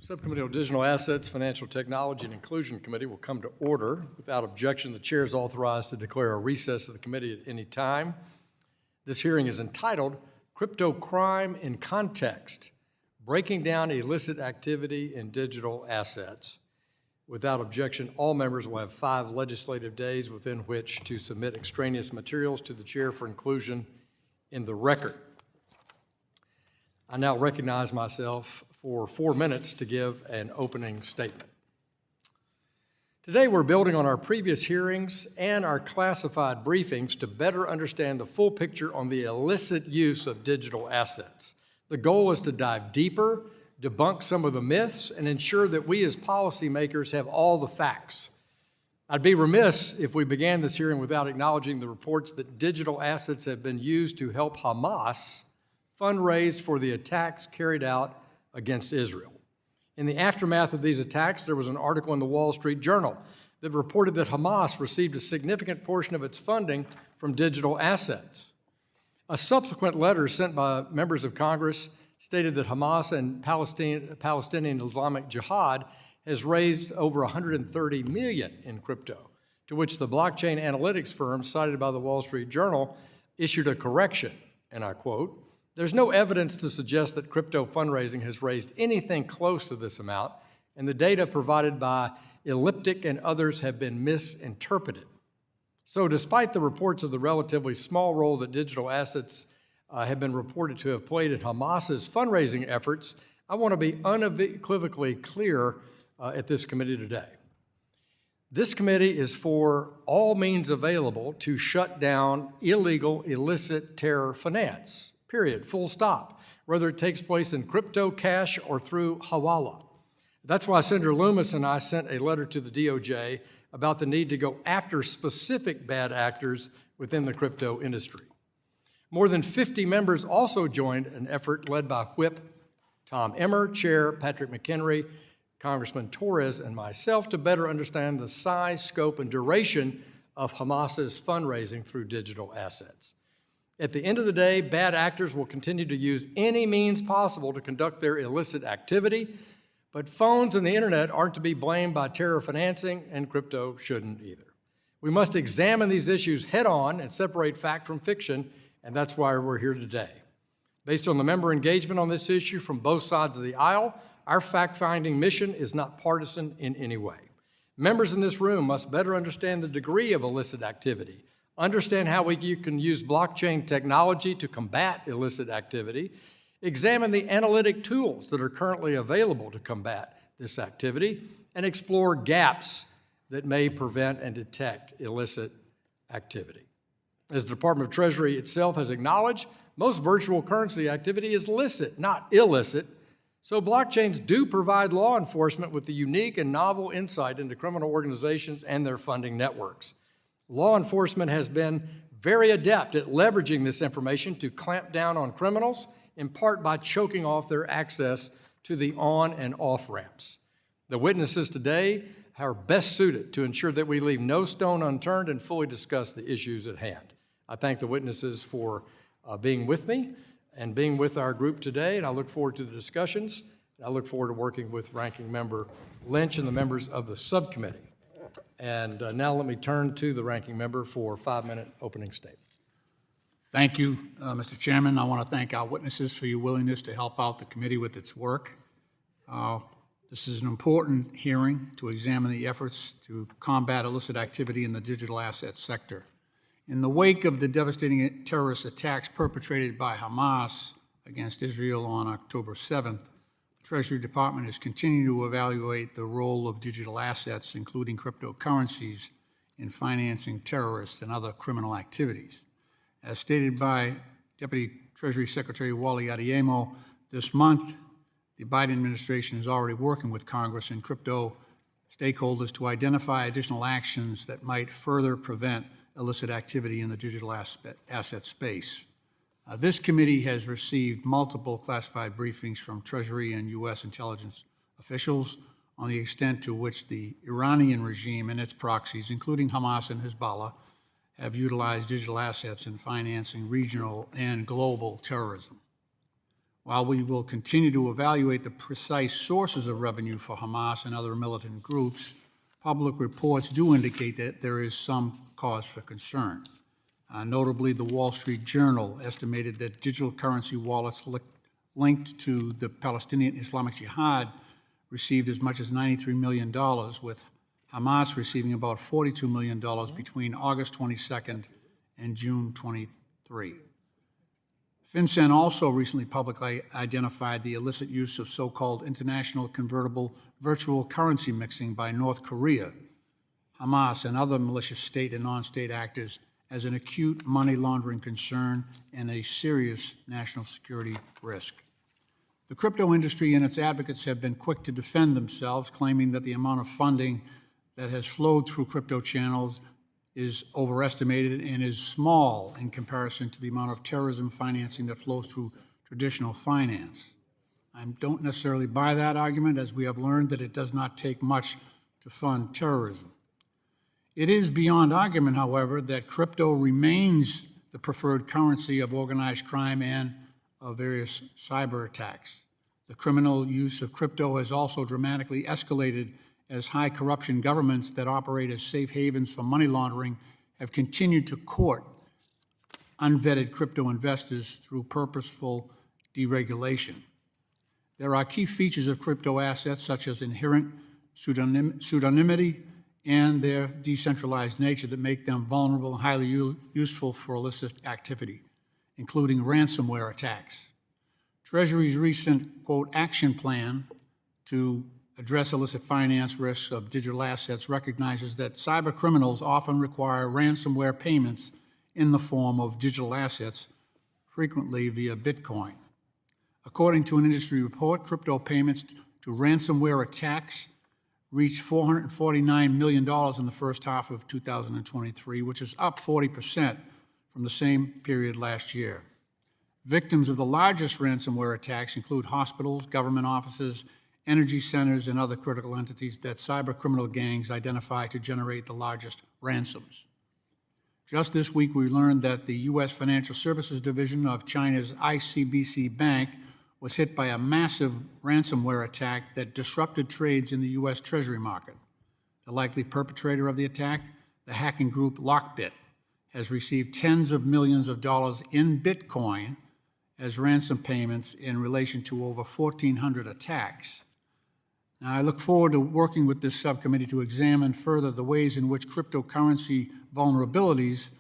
Subcommittee on Digital Assets, Financial Technology, and Inclusion Committee will come to order. Without objection, the chair is authorized to declare a recess of the committee at any time. This hearing is entitled Crypto Crime in Context, Breaking Down Illicit Activity in Digital Assets. Without objection, all members will have 5 legislative days within which to submit extraneous materials to the chair for inclusion in the record. I now recognize myself for 4 minutes to give an opening statement. Today, we're building on our previous hearings and our classified briefings to better understand the full picture on the illicit use of digital assets. The goal is to dive deeper, debunk some of the myths, and ensure that we as policymakers have all the facts. I'd be remiss if we began this hearing without acknowledging the reports that digital assets have been used to help Hamas fundraise for the attacks carried out against Israel. In the aftermath of these attacks, there was an article in the Wall Street Journal that reported that Hamas received a significant portion of its funding from digital assets. A subsequent letter sent by members of Congress stated that Hamas and Palestinian Islamic Jihad has raised over $130 million in crypto, to which the blockchain analytics firm cited by the Wall Street Journal issued a correction, and I quote, "There's no evidence to suggest that crypto fundraising has raised anything close to this amount, and the data provided by Elliptic and others have been misinterpreted." So despite the reports of the relatively small role that digital assets have been reported to have played in Hamas's fundraising efforts, I want to be unequivocally clear at this committee today. This committee is for all means available to shut down illegal, illicit terror finance. Period, full stop, whether it takes place in crypto, cash, or through hawala. That's why Senator Loomis and I sent a letter to the DOJ about the need to go after specific bad actors within the crypto industry. More than 50 members also joined an effort led by Whip Tom Emmer, Chair Patrick McHenry, Congressman Torres, and myself to better understand the size, scope, and duration of Hamas's fundraising through digital assets. At the end of the day, bad actors will continue to use any means possible to conduct their illicit activity, but phones and the internet aren't to be blamed by terror financing, and crypto shouldn't either. We must examine these issues head on and separate fact from fiction, and that's why we're here today. Based on the member engagement on this issue from both sides of the aisle, our fact-finding mission is not partisan in any way. Members in this room must better understand the degree of illicit activity, understand how you can use blockchain technology to combat illicit activity, examine the analytic tools that are currently available to combat this activity, and explore gaps that may prevent and detect illicit activity. As the Department of Treasury itself has acknowledged, most virtual currency activity is licit, not illicit, so blockchains do provide law enforcement with the unique and novel insight into criminal organizations and their funding networks. Law enforcement has been very adept at leveraging this information to clamp down on criminals, in part by choking off their access to the on and off ramps. The witnesses today are best suited to ensure that we leave no stone unturned and fully discuss the issues at hand. I thank the witnesses for being with me and being with our group today, and I look forward to the discussions. I look forward to working with Ranking Member Lynch and the members of the subcommittee. And now let me turn to the Ranking Member for a 5-minute opening statement. Thank you, Mr. Chairman. I want to thank our witnesses for your willingness to help out the committee with its work. This is an important hearing to examine the efforts to combat illicit activity in the digital assets sector. In the wake of the devastating terrorist attacks perpetrated by Hamas against Israel on October 7th, the Treasury Department is continuing to evaluate the role of digital assets, including cryptocurrencies, in financing terrorists and other criminal activities. As stated by Deputy Treasury Secretary Wally Adeyemo, this month, the Biden administration is already working with Congress and crypto stakeholders to identify additional actions that might further prevent illicit activity in the digital asset space. This committee has received multiple classified briefings from Treasury and U.S. intelligence officials on the extent to which the Iranian regime and its proxies, including Hamas and Hezbollah, have utilized digital assets in financing regional and global terrorism. While we will continue to evaluate the precise sources of revenue for Hamas and other militant groups, public reports do indicate that there is some cause for concern. Notably, the Wall Street Journal estimated that digital currency wallets linked to the Palestinian Islamic Jihad received as much as $93 million, with Hamas receiving about $42 million between August 22nd and June 23. FinCEN also recently publicly identified the illicit use of so-called international convertible virtual currency mixing by North Korea, Hamas, and other malicious state and non-state actors as an acute money laundering concern and a serious national security risk. The crypto industry and its advocates have been quick to defend themselves, claiming that the amount of funding that has flowed through crypto channels is overestimated and is small in comparison to the amount of terrorism financing that flows through traditional finance. I don't necessarily buy that argument, as we have learned that it does not take much to fund terrorism. It is beyond argument, however, that crypto remains the preferred currency of organized crime and of various cyber attacks. The criminal use of crypto has also dramatically escalated as high corruption governments that operate as safe havens for money laundering have continued to court unvetted crypto investors through purposeful deregulation. There are key features of crypto assets, such as inherent pseudonymity and their decentralized nature, that make them vulnerable and highly useful for illicit activity, including ransomware attacks. Treasury's recent, quote, action plan to address illicit finance risks of digital assets recognizes that cyber criminals often require ransomware payments in the form of digital assets, frequently via Bitcoin. According to an industry report, crypto payments to ransomware attacks reached $449 million in the first half of 2023, which is up 40% from the same period last year. Victims of the largest ransomware attacks include hospitals, government offices, energy centers, and other critical entities that cyber criminal gangs identify to generate the largest ransoms. Just this week, we learned that the U.S. Financial Services Division of China's ICBC Bank was hit by a massive ransomware attack that disrupted trades in the U.S. Treasury market. The likely perpetrator of the attack, the hacking group Lockbit, has received tens of millions of dollars in Bitcoin as ransom payments in relation to over 1,400 attacks. Now, I look forward to working with this subcommittee to examine further the ways in which cryptocurrency vulnerabilities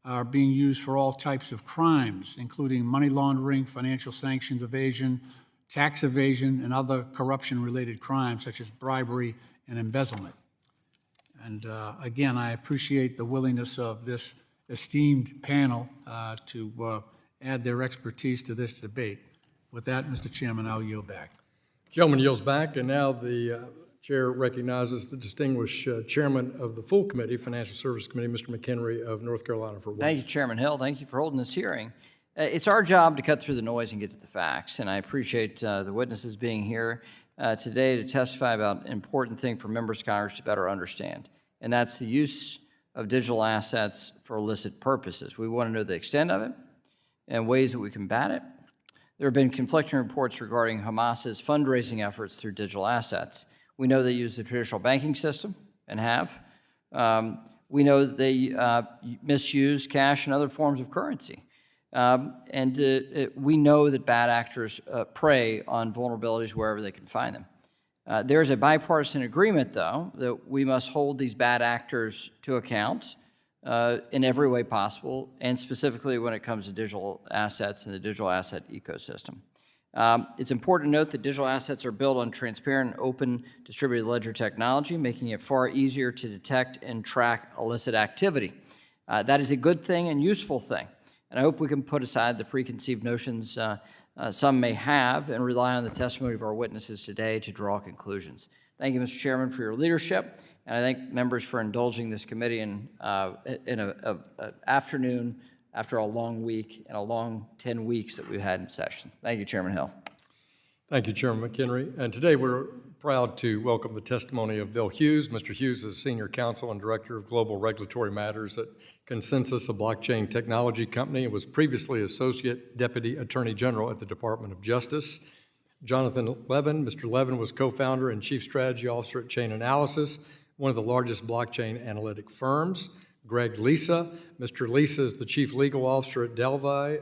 are being used for all types of crimes, including money laundering, financial sanctions evasion, tax evasion, and other corruption-related crimes such as bribery and embezzlement. And again, I appreciate the willingness of this esteemed panel to add their expertise to this debate. With that, Mr. Chairman, I'll yield back. Gentleman yields back, and now the chair recognizes the distinguished chairman of the full committee, Financial Services Committee, Mr. McHenry of North Carolina, for one. Thank you, Chairman Hill. Thank you for holding this hearing. It's our job to cut through the noise and get to the facts, and I appreciate the witnesses being here today to testify about an important thing for members of Congress to better understand, and that's the use of digital assets for illicit purposes. We want to know the extent of it and ways that we combat it. There have been conflicting reports regarding Hamas's fundraising efforts through digital assets. We know they use the traditional banking system and have. We know that they misuse cash and other forms of currency. We know that bad actors prey on vulnerabilities wherever they can find them. There's a bipartisan agreement, though, that we must hold these bad actors to account in every way possible, and specifically when it comes to digital assets and the digital asset ecosystem. It's important to note that digital assets are built on transparent and open distributed ledger technology, making it far easier to detect and track illicit activity. That is a good thing and useful thing, and I hope we can put aside the preconceived notions some may have and rely on the testimony of our witnesses today to draw conclusions. Thank you, Mr. Chairman, for your leadership, and I thank members for indulging this committee in an afternoon after a long week and a long 10 weeks that we've had in session. Thank you, Chairman Hill. Thank you, Chairman McHenry. And today we're proud to welcome the testimony of Bill Hughes. Mr. Hughes is Senior Counsel and Director of Global Regulatory Matters at ConsenSys, a blockchain technology company, and was previously Associate Deputy Attorney General at the Department of Justice. Jonathan Levin. Mr. Levin was co-founder and Chief Strategy Officer at Chain Analysis, one of the largest blockchain analytic firms. Greg Lisa. Mr. Lisa is the Chief Legal Officer at Delphi,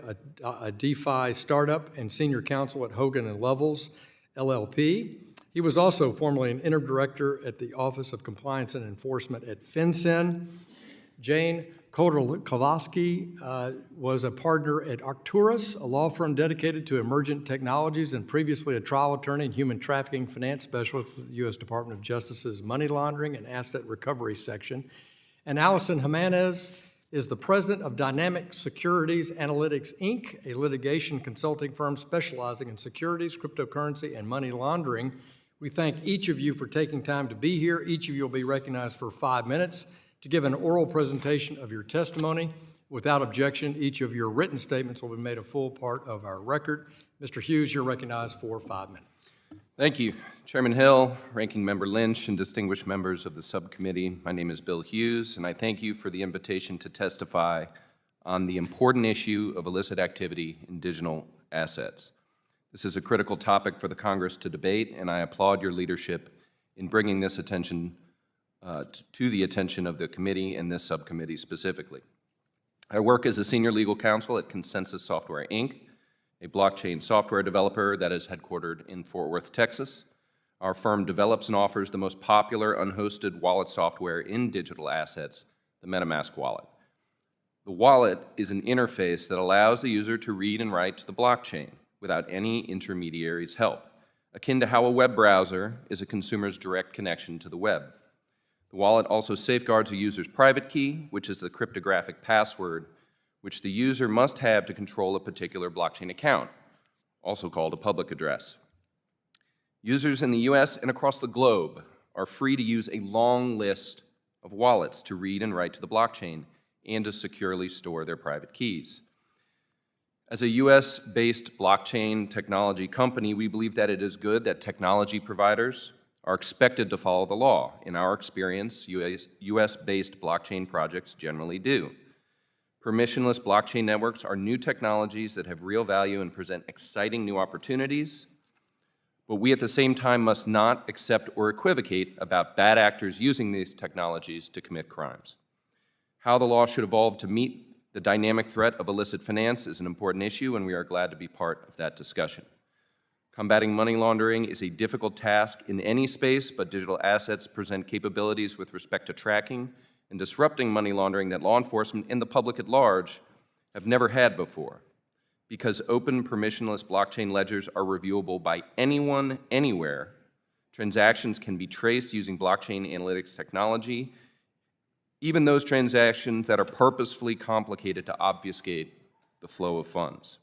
a DeFi startup, and Senior Counsel at Hogan & Lovells, LLP. He was also formerly an interim director at the Office of Compliance and Enforcement at FinCEN. Jane Khodarkovsky was a partner at Arktouros, a law firm dedicated to emergent technologies, and previously a trial attorney and human trafficking finance specialist at the U.S. Department of Justice's Money Laundering and Asset Recovery Section. And Allison Jimenez is the president of Dynamic Securities Analytics, Inc., a litigation consulting firm specializing in securities, cryptocurrency, and money laundering. We thank each of you for taking time to be here. Each of you will be recognized for 5 minutes to give an oral presentation of your testimony. Without objection, each of your written statements will be made a full part of our record. Mr. Hughes, you're recognized for 5 minutes. Thank you. Chairman Hill, Ranking Member Lynch, and distinguished members of the subcommittee, my name is Bill Hughes, and I thank you for the invitation to testify on the important issue of illicit activity in digital assets. This is a critical topic for the Congress to debate, and I applaud your leadership in bringing this attention to the attention of the committee and this subcommittee specifically. I work as a senior legal counsel at ConsenSys Software, Inc., a blockchain software developer that is headquartered in Fort Worth, Texas. Our firm develops and offers the most popular unhosted wallet software in digital assets, the MetaMask wallet. The wallet is an interface that allows the user to read and write to the blockchain without any intermediary's help, akin to how a web browser is a consumer's direct connection to the web. The wallet also safeguards a user's private key, which is the cryptographic password which the user must have to control a particular blockchain account, also called a public address. Users in the US and across the globe are free to use a long list of wallets to read and write to the blockchain and to securely store their private keys. As a US-based blockchain technology company, we believe that it is good that technology providers are expected to follow the law. In our experience, US-based blockchain projects generally do. Permissionless blockchain networks are new technologies that have real value and present exciting new opportunities, but we at the same time must not accept or equivocate about bad actors using these technologies to commit crimes. How the law should evolve to meet the dynamic threat of illicit finance is an important issue, and we are glad to be part of that discussion. Combating money laundering is a difficult task in any space, but digital assets present capabilities with respect to tracking and disrupting money laundering that law enforcement and the public at large have never had before. Because open, permissionless blockchain ledgers are reviewable by anyone, anywhere, transactions can be traced using blockchain analytics technology, even those transactions that are purposefully complicated to obfuscate the flow of funds.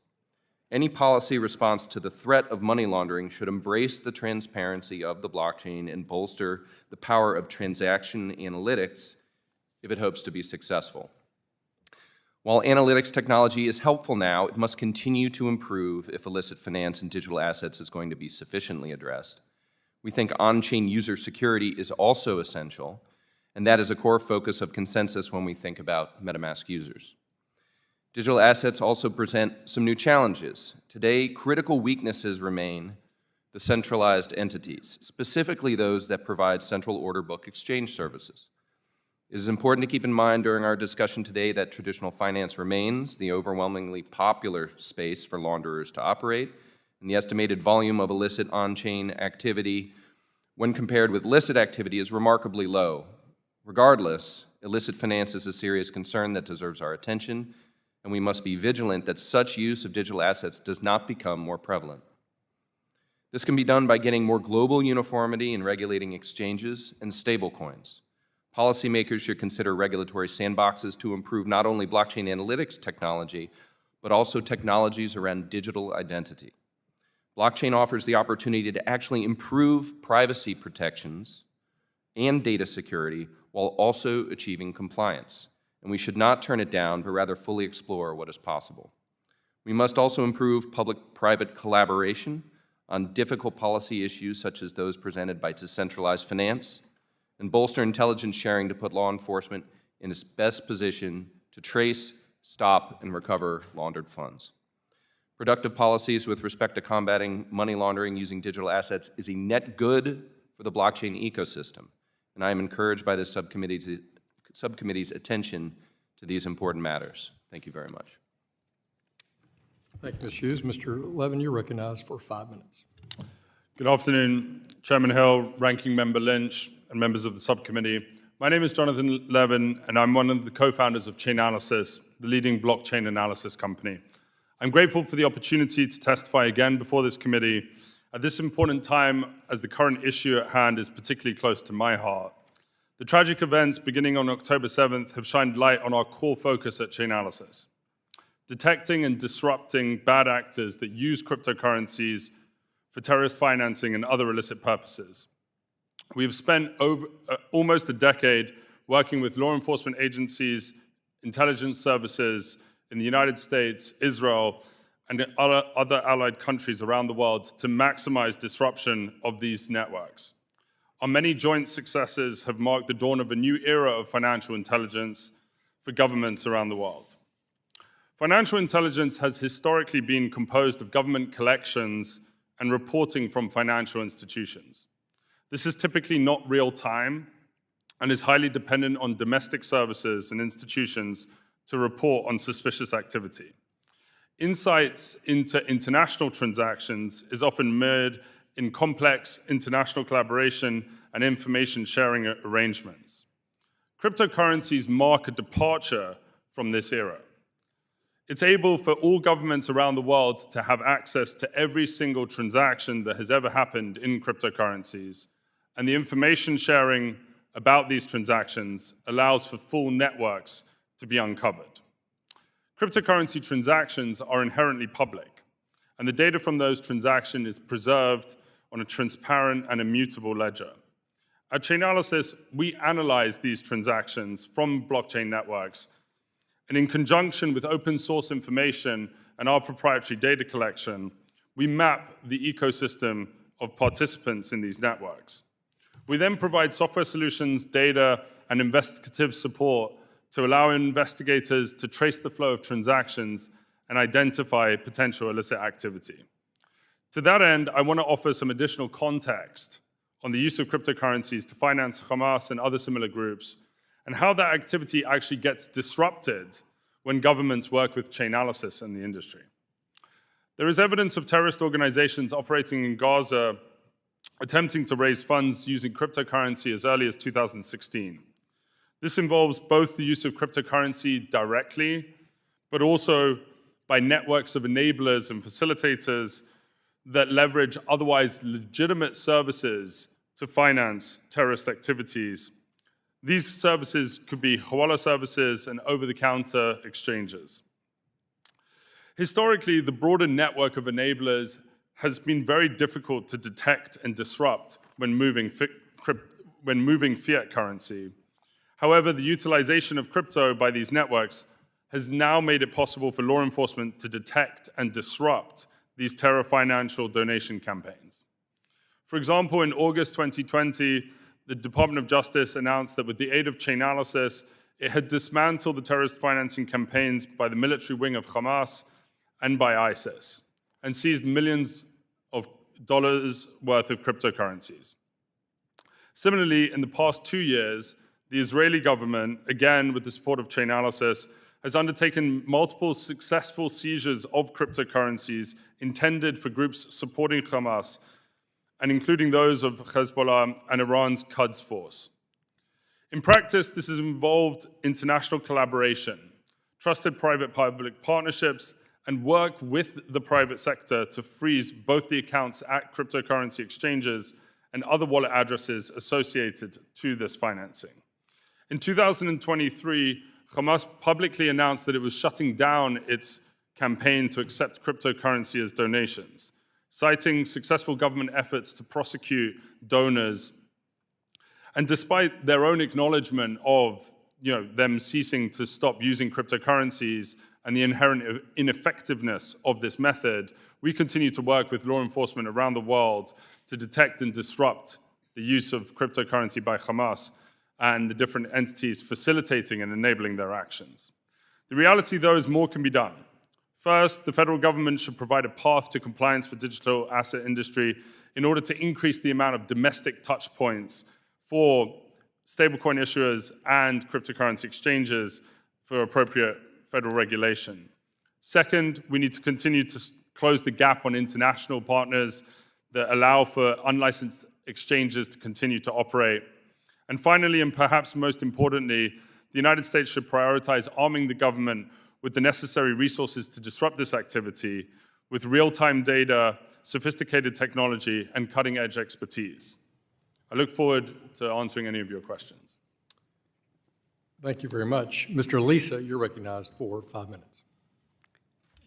Any policy response to the threat of money laundering should embrace the transparency of the blockchain and bolster the power of transaction analytics if it hopes to be successful. While analytics technology is helpful now, it must continue to improve if illicit finance and digital assets is going to be sufficiently addressed. We think on-chain user security is also essential, and that is a core focus of ConsenSys when we think about MetaMask users. Digital assets also present some new challenges. Today, critical weaknesses remain the centralized entities, specifically those that provide central order book exchange services. It is important to keep in mind during our discussion today that traditional finance remains the overwhelmingly popular space for launderers to operate, and the estimated volume of illicit on-chain activity when compared with licit activity is remarkably low. Regardless, illicit finance is a serious concern that deserves our attention, and we must be vigilant that such use of digital assets does not become more prevalent. This can be done by getting more global uniformity in regulating exchanges and stablecoins. Policymakers should consider regulatory sandboxes to improve not only blockchain analytics technology, but also technologies around digital identity. Blockchain offers the opportunity to actually improve privacy protections and data security while also achieving compliance. And we should not turn it down, but rather fully explore what is possible. We must also improve public-private collaboration on difficult policy issues such as those presented by decentralized finance, and bolster intelligence sharing to put law enforcement in its best position to trace, stop, and recover laundered funds. Productive policies with respect to combating money laundering using digital assets is a net good for the blockchain ecosystem, and I am encouraged by this subcommittee's attention to these important matters. Thank you very much. Thank you, Ms. Hughes. Mr. Levin, you're recognized for 5 minutes. Good afternoon, Chairman Hill, Ranking Member Lynch, and members of the subcommittee. My name is Jonathan Levin, and I'm one of the co-founders of Chainalysis, the leading blockchain analysis company. I'm grateful for the opportunity to testify again before this committee at this important time, as the current issue at hand is particularly close to my heart. The tragic events beginning on October 7th have shined light on our core focus at Chainalysis: detecting and disrupting bad actors that use cryptocurrencies for terrorist financing and other illicit purposes. We have spent almost a decade working with law enforcement agencies, intelligence services in the United States, Israel, and other allied countries around the world to maximize disruption of these networks. Our many joint successes have marked the dawn of a new era of financial intelligence for governments around the world. Financial intelligence has historically been composed of government collections and reporting from financial institutions. This is typically not real time and is highly dependent on domestic services and institutions to report on suspicious activity. Insights into international transactions is often mirrored in complex international collaboration and information sharing arrangements. Cryptocurrencies mark a departure from this era. It's able for all governments around the world to have access to every single transaction that has ever happened in cryptocurrencies, and the information sharing about these transactions allows for full networks to be uncovered. Cryptocurrency transactions are inherently public, and the data from those transactions is preserved on a transparent and immutable ledger. At Chainalysis, we analyze these transactions from blockchain networks, and in conjunction with open source information and our proprietary data collection, we map the ecosystem of participants in these networks. We then provide software solutions, data, and investigative support to allow investigators to trace the flow of transactions and identify potential illicit activity. To that end, I want to offer some additional context on the use of cryptocurrencies to finance Hamas and other similar groups, and how that activity actually gets disrupted when governments work with Chainalysis and the industry. There is evidence of terrorist organizations operating in Gaza attempting to raise funds using cryptocurrency as early as 2016. This involves both the use of cryptocurrency directly, but also by networks of enablers and facilitators that leverage otherwise legitimate services to finance terrorist activities. These services could be hawala services and over-the-counter exchanges. Historically, the broader network of enablers has been very difficult to detect and disrupt when moving fiat currency. However, the utilization of crypto by these networks has now made it possible for law enforcement to detect and disrupt these terror financial donation campaigns. For example, in August 2020, the Department of Justice announced that with the aid of Chainalysis, it had dismantled the terrorist financing campaigns by the military wing of Hamas and by ISIS, and seized millions of dollars worth of cryptocurrencies. Similarly, in the past 2 years, the Israeli government, again with the support of Chainalysis, has undertaken multiple successful seizures of cryptocurrencies intended for groups supporting Hamas, and including those of Hezbollah and Iran's Quds force. In practice, this has involved international collaboration, trusted private-public partnerships, and work with the private sector to freeze both the accounts at cryptocurrency exchanges and other wallet addresses associated to this financing. In 2023, Hamas publicly announced that it was shutting down its campaign to accept cryptocurrency as donations, citing successful government efforts to prosecute donors. And despite their own acknowledgement of them ceasing to stop using cryptocurrencies and the inherent ineffectiveness of this method, we continue to work with law enforcement around the world to detect and disrupt the use of cryptocurrency by Hamas and the different entities facilitating and enabling their actions. The reality, though, is more can be done. First, the federal government should provide a path to compliance for digital asset industry in order to increase the amount of domestic touch points for stablecoin issuers and cryptocurrency exchanges for appropriate federal regulation. Second, we need to continue to close the gap on international partners that allow for unlicensed exchanges to continue to operate. And finally, and perhaps most importantly, the United States should prioritize arming the government with the necessary resources to disrupt this activity with real-time data, sophisticated technology, and cutting-edge expertise. I look forward to answering any of your questions. Thank you very much. Mr. Lisa, you're recognized for 5 minutes.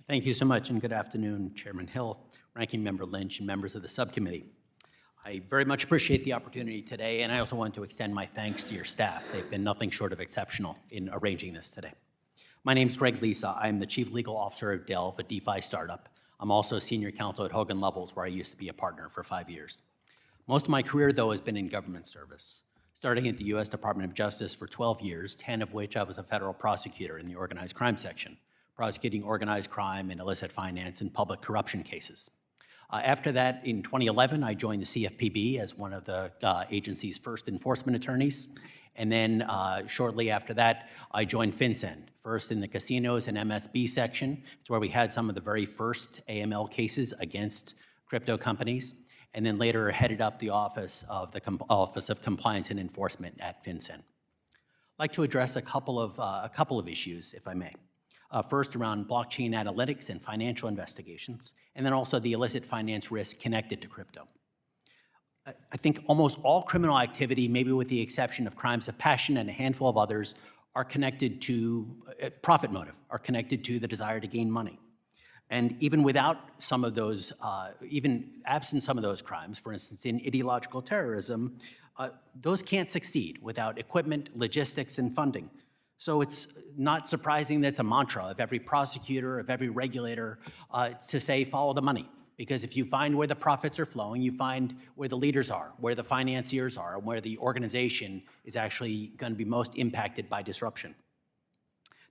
Thank you so much, and good afternoon, Chairman Hill, Ranking Member Lynch, and members of the subcommittee. I very much appreciate the opportunity today, and I also want to extend my thanks to your staff. They've been nothing short of exceptional in arranging this today. My name is Greg Lisa. I'm the Chief Legal Officer of Delve, a DeFi startup. I'm also a Senior Counsel at Hogan Lovells, where I used to be a partner for 5 years. Most of my career, though, has been in government service, starting at the U.S. Department of Justice for 12 years, 10 of which I was a federal prosecutor in the organized crime section, prosecuting organized crime and illicit finance and public corruption cases. After that, in 2011, I joined the CFPB as one of the agency's first enforcement attorneys. And then shortly after that, I joined FinCEN, first in the casinos and MSB section. It's where we had some of the very first AML cases against crypto companies. And then later headed up the Office of Compliance and Enforcement at FinCEN. I'd like to address a couple of issues, if I may. First, around blockchain analytics and financial investigations, and then also the illicit finance risk connected to crypto. I think almost all criminal activity, maybe with the exception of crimes of passion and a handful of others, are connected to profit motive, are connected to the desire to gain money. And even without some of those, even absent some of those crimes, for instance, in ideological terrorism, those can't succeed without equipment, logistics, and funding. So it's not surprising that it's a mantra of every prosecutor, of every regulator, to say, follow the money. Because if you find where the profits are flowing, you find where the leaders are, where the financiers are, and where the organization is actually going to be most impacted by disruption.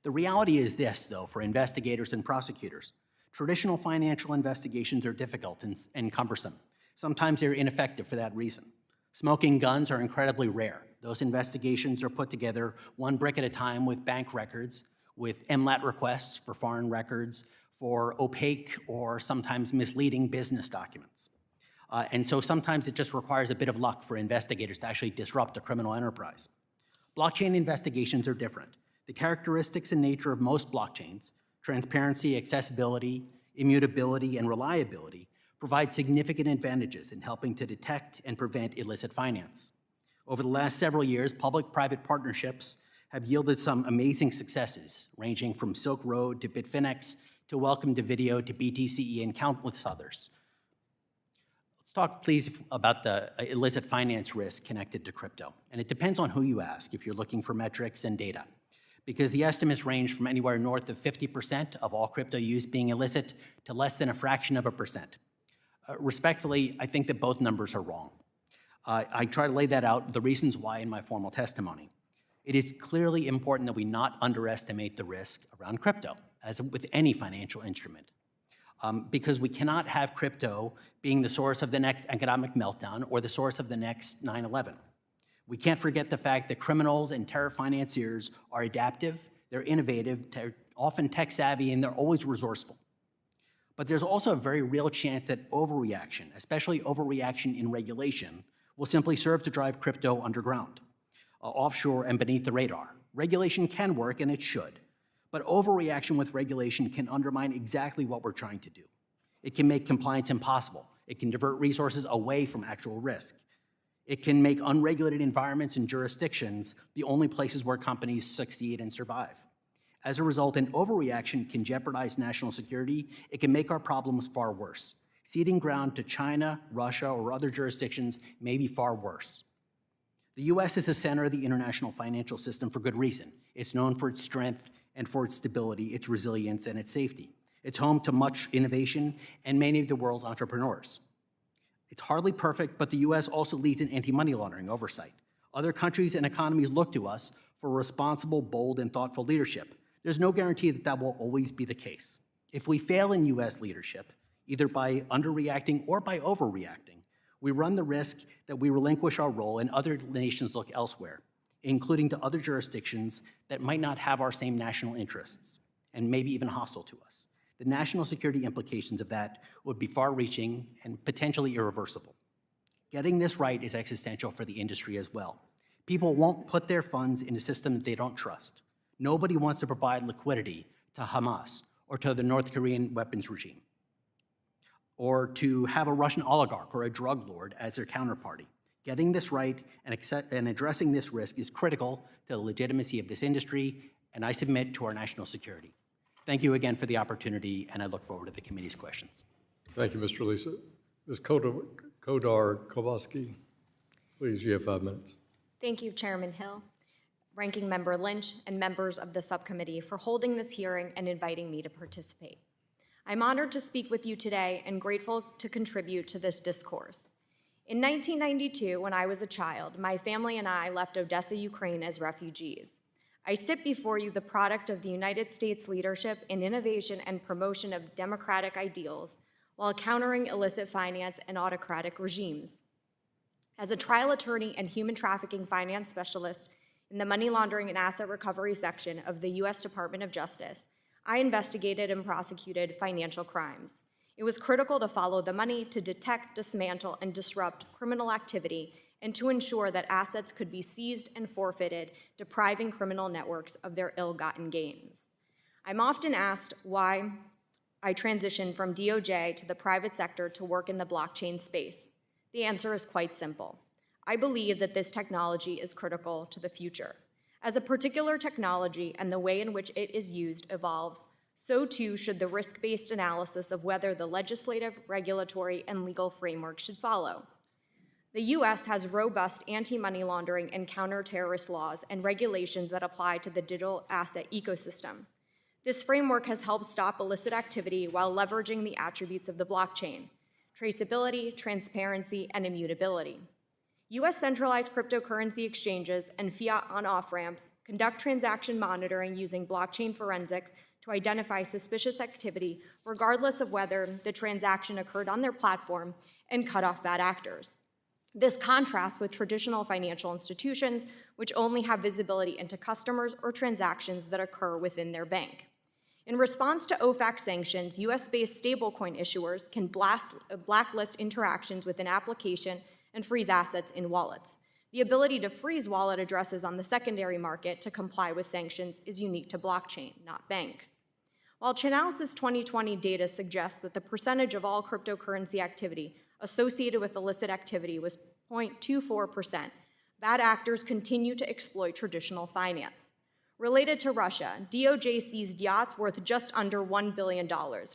The reality is this, though, for investigators and prosecutors. Traditional financial investigations are difficult and cumbersome. Sometimes they're ineffective for that reason. Smoking guns are incredibly rare. Those investigations are put together one brick at a time with bank records, with MLAT requests for foreign records, for opaque or sometimes misleading business documents. And so sometimes it just requires a bit of luck for investigators to actually disrupt a criminal enterprise. Blockchain investigations are different. The characteristics and nature of most blockchains, transparency, accessibility, immutability, and reliability, provide significant advantages in helping to detect and prevent illicit finance. Over the last several years, public-private partnerships have yielded some amazing successes, ranging from Silk Road to Bitfinex to Welcome to Video to BTCE and countless others. Let's talk, please, about the illicit finance risk connected to crypto. And it depends on who you ask if you're looking for metrics and data, because the estimates range from anywhere north of 50% of all crypto use being illicit to less than a fraction of a percent. Respectfully, I think that both numbers are wrong. I try to lay that out, the reasons why, in my formal testimony. It is clearly important that we not underestimate the risk around crypto, as with any financial instrument, because we cannot have crypto being the source of the next economic meltdown or the source of the next 9/11. We can't forget the fact that criminals and terror financiers are adaptive, they're innovative, they're often tech-savvy, and they're always resourceful. But there's also a very real chance that overreaction, especially overreaction in regulation, will simply serve to drive crypto underground, offshore and beneath the radar. Regulation can work, and it should. But overreaction with regulation can undermine exactly what we're trying to do. It can make compliance impossible. It can divert resources away from actual risk. It can make unregulated environments and jurisdictions the only places where companies succeed and survive. As a result, an overreaction can jeopardize national security. It can make our problems far worse. Ceding ground to China, Russia, or other jurisdictions may be far worse. The U.S. is the center of the international financial system for good reason. It's known for its strength and for its stability, its resilience, and its safety. It's home to much innovation and many of the world's entrepreneurs. It's hardly perfect, but the U.S. also leads in anti-money laundering oversight. Other countries and economies look to us for responsible, bold, and thoughtful leadership. There's no guarantee that that will always be the case. If we fail in U.S. leadership, either by underreacting or by overreacting, we run the risk that we relinquish our role and other nations look elsewhere, including to other jurisdictions that might not have our same national interests and maybe even hostile to us. The national security implications of that would be far-reaching and potentially irreversible. Getting this right is existential for the industry as well. People won't put their funds in a system that they don't trust. Nobody wants to provide liquidity to Hamas or to the North Korean weapons regime, or to have a Russian oligarch or a drug lord as their counterparty. Getting this right and addressing this risk is critical to the legitimacy of this industry, and I submit to our national security. Thank you again for the opportunity, and I look forward to the committee's questions. Thank you, Mr. Illicit. Ms. Khodarkovsky, please, you have 5 minutes. Thank you, Chairman Hill, Ranking Member Lynch, and members of the subcommittee for holding this hearing and inviting me to participate. I'm honored to speak with you today and grateful to contribute to this discourse. In 1992, when I was a child, my family and I left Odessa, Ukraine as refugees. I sit before you the product of the United States leadership in innovation and promotion of democratic ideals while countering illicit finance and autocratic regimes. As a trial attorney and human trafficking finance specialist in the money laundering and asset recovery section of the U.S. Department of Justice, I investigated and prosecuted financial crimes. It was critical to follow the money to detect, dismantle, and disrupt criminal activity and to ensure that assets could be seized and forfeited, depriving criminal networks of their ill-gotten gains. I'm often asked why I transitioned from DOJ to the private sector to work in the blockchain space. The answer is quite simple. I believe that this technology is critical to the future. As a particular technology and the way in which it is used evolves, so too should the risk-based analysis of whether the legislative, regulatory, and legal framework should follow. The U.S. has robust anti-money laundering and counter-terrorist laws and regulations that apply to the digital asset ecosystem. This framework has helped stop illicit activity while leveraging the attributes of the blockchain: traceability, transparency, and immutability. U.S. centralized cryptocurrency exchanges and fiat on-off ramps conduct transaction monitoring using blockchain forensics to identify suspicious activity regardless of whether the transaction occurred on their platform and cut off bad actors. This contrasts with traditional financial institutions, which only have visibility into customers or transactions that occur within their bank. In response to OFAC sanctions, US-based stablecoin issuers can blacklist interactions with an application and freeze assets in wallets. The ability to freeze wallet addresses on the secondary market to comply with sanctions is unique to blockchain, not banks. While Chainalysis 2020 data suggests that the percentage of all cryptocurrency activity associated with illicit activity was 0.24%, bad actors continue to exploit traditional finance. Related to Russia, DOJ seized yachts worth just under $1 billion,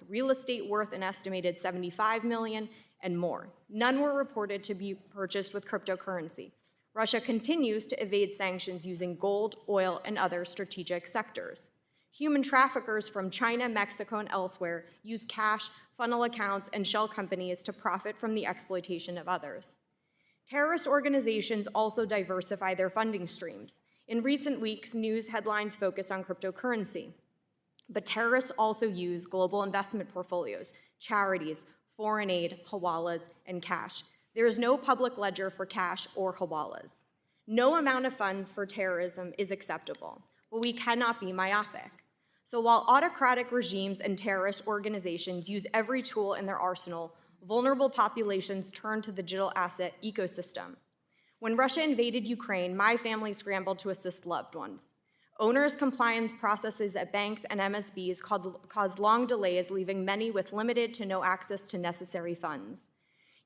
real estate worth an estimated $75 million, and more. None were reported to be purchased with cryptocurrency. Russia continues to evade sanctions using gold, oil, and other strategic sectors. Human traffickers from China, Mexico, and elsewhere use cash, funnel accounts, and shell companies to profit from the exploitation of others. Terrorist organizations also diversify their funding streams. In recent weeks, news headlines focus on cryptocurrency. But terrorists also use global investment portfolios, charities, foreign aid, hawalas, and cash. There is no public ledger for cash or hawalas. No amount of funds for terrorism is acceptable, but we cannot be myopic. So while autocratic regimes and terrorist organizations use every tool in their arsenal, vulnerable populations turn to the digital asset ecosystem. When Russia invaded Ukraine, my family scrambled to assist loved ones. Onerous compliance processes at banks and MSBs caused long delays, leaving many with limited to no access to necessary funds.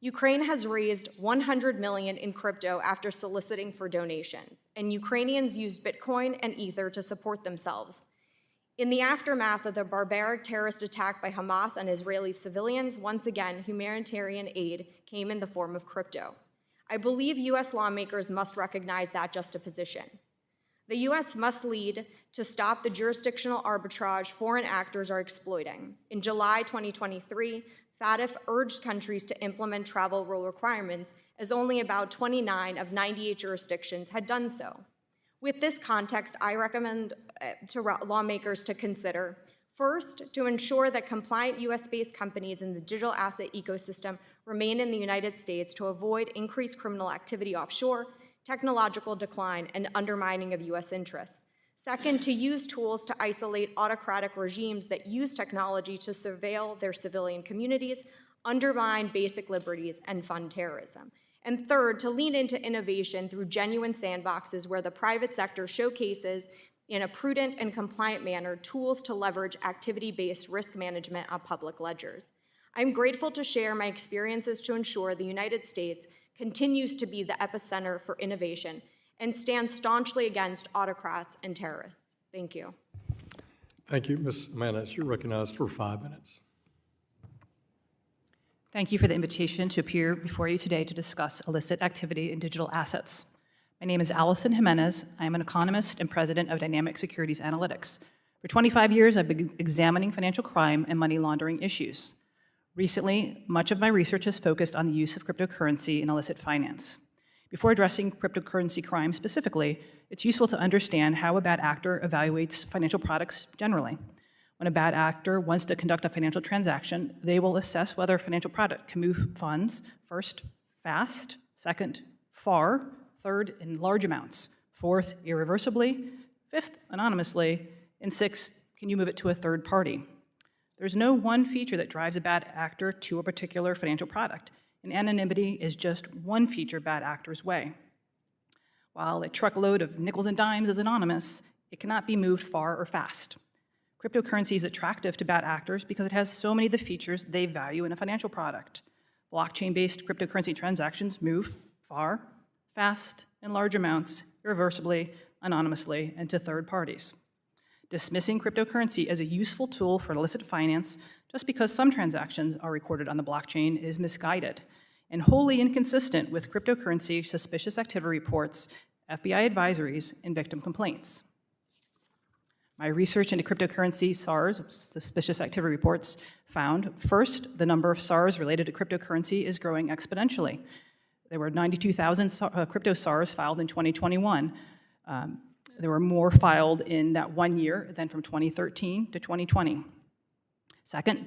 Ukraine has raised $100 million in crypto after soliciting for donations, and Ukrainians used Bitcoin and Ether to support themselves. In the aftermath of the barbaric terrorist attack by Hamas on Israeli civilians, once again, humanitarian aid came in the form of crypto. I believe US lawmakers must recognize that juxtaposition. The U.S. must lead to stop the jurisdictional arbitrage foreign actors are exploiting. In July 2023, FATF urged countries to implement travel rule requirements, as only about 29 of 98 jurisdictions had done so. With this context, I recommend to lawmakers to consider, first, to ensure that compliant U.S.-based companies in the digital asset ecosystem remain in the United States to avoid increased criminal activity offshore, technological decline, and undermining of U.S. interests. Second, to use tools to isolate autocratic regimes that use technology to surveil their civilian communities, undermine basic liberties, and fund terrorism. And third, to lean into innovation through genuine sandboxes where the private sector showcases, in a prudent and compliant manner, tools to leverage activity-based risk management on public ledgers. I'm grateful to share my experiences to ensure the United States continues to be the epicenter for innovation and stand staunchly against autocrats and terrorists. Thank you. Thank you, Ms. Jimenez. You're recognized for 5 minutes. Thank you for the invitation to appear before you today to discuss illicit activity in digital assets. My name is Allison Jimenez. I am an economist and president of Dynamic Securities Analytics. For 25 years, I've been examining financial crime and money laundering issues. Recently, much of my research has focused on the use of cryptocurrency in illicit finance. Before addressing cryptocurrency crime specifically, it's useful to understand how a bad actor evaluates financial products generally. When a bad actor wants to conduct a financial transaction, they will assess whether a financial product can move funds, first, fast, second, far, third, in large amounts, fourth, irreversibly, fifth, anonymously, and sixth, can you move it to a third party? There's no one feature that drives a bad actor to a particular financial product, and anonymity is just one feature bad actors weigh. While a truckload of nickels and dimes is anonymous, it cannot be moved far or fast. Cryptocurrency is attractive to bad actors because it has so many of the features they value in a financial product. Blockchain-based cryptocurrency transactions move far, fast, in large amounts, irreversibly, anonymously, and to third parties. Dismissing cryptocurrency as a useful tool for illicit finance just because some transactions are recorded on the blockchain is misguided and wholly inconsistent with cryptocurrency suspicious activity reports, FBI advisories, and victim complaints. My research into cryptocurrency SARS, suspicious activity reports, found, first, the number of SARS related to cryptocurrency is growing exponentially. There were 92,000 crypto SARS filed in 2021. There were more filed in that 1 year than from 2013 to 2020. Second,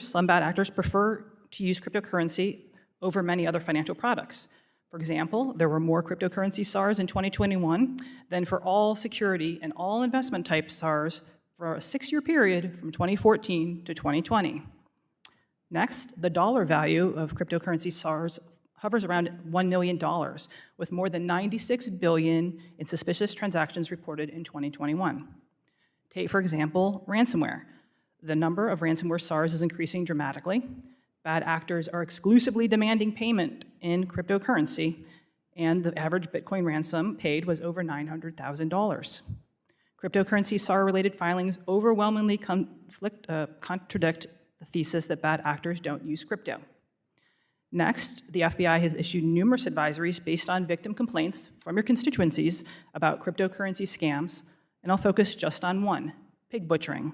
some bad actors prefer to use cryptocurrency over many other financial products. For example, there were more cryptocurrency SARS in 2021 than for all security and all investment type SARS for a 6-year period from 2014 to 2020. Next, the dollar value of cryptocurrency SARS hovers around $1 million, with more than 96 billion in suspicious transactions reported in 2021. Take, for example, ransomware. The number of ransomware SARS is increasing dramatically. Bad actors are exclusively demanding payment in cryptocurrency, and the average Bitcoin ransom paid was over $900,000. Cryptocurrency SAR-related filings overwhelmingly contradict the thesis that bad actors don't use crypto. Next, the FBI has issued numerous advisories based on victim complaints from your constituencies about cryptocurrency scams, and I'll focus just on one, pig butchering.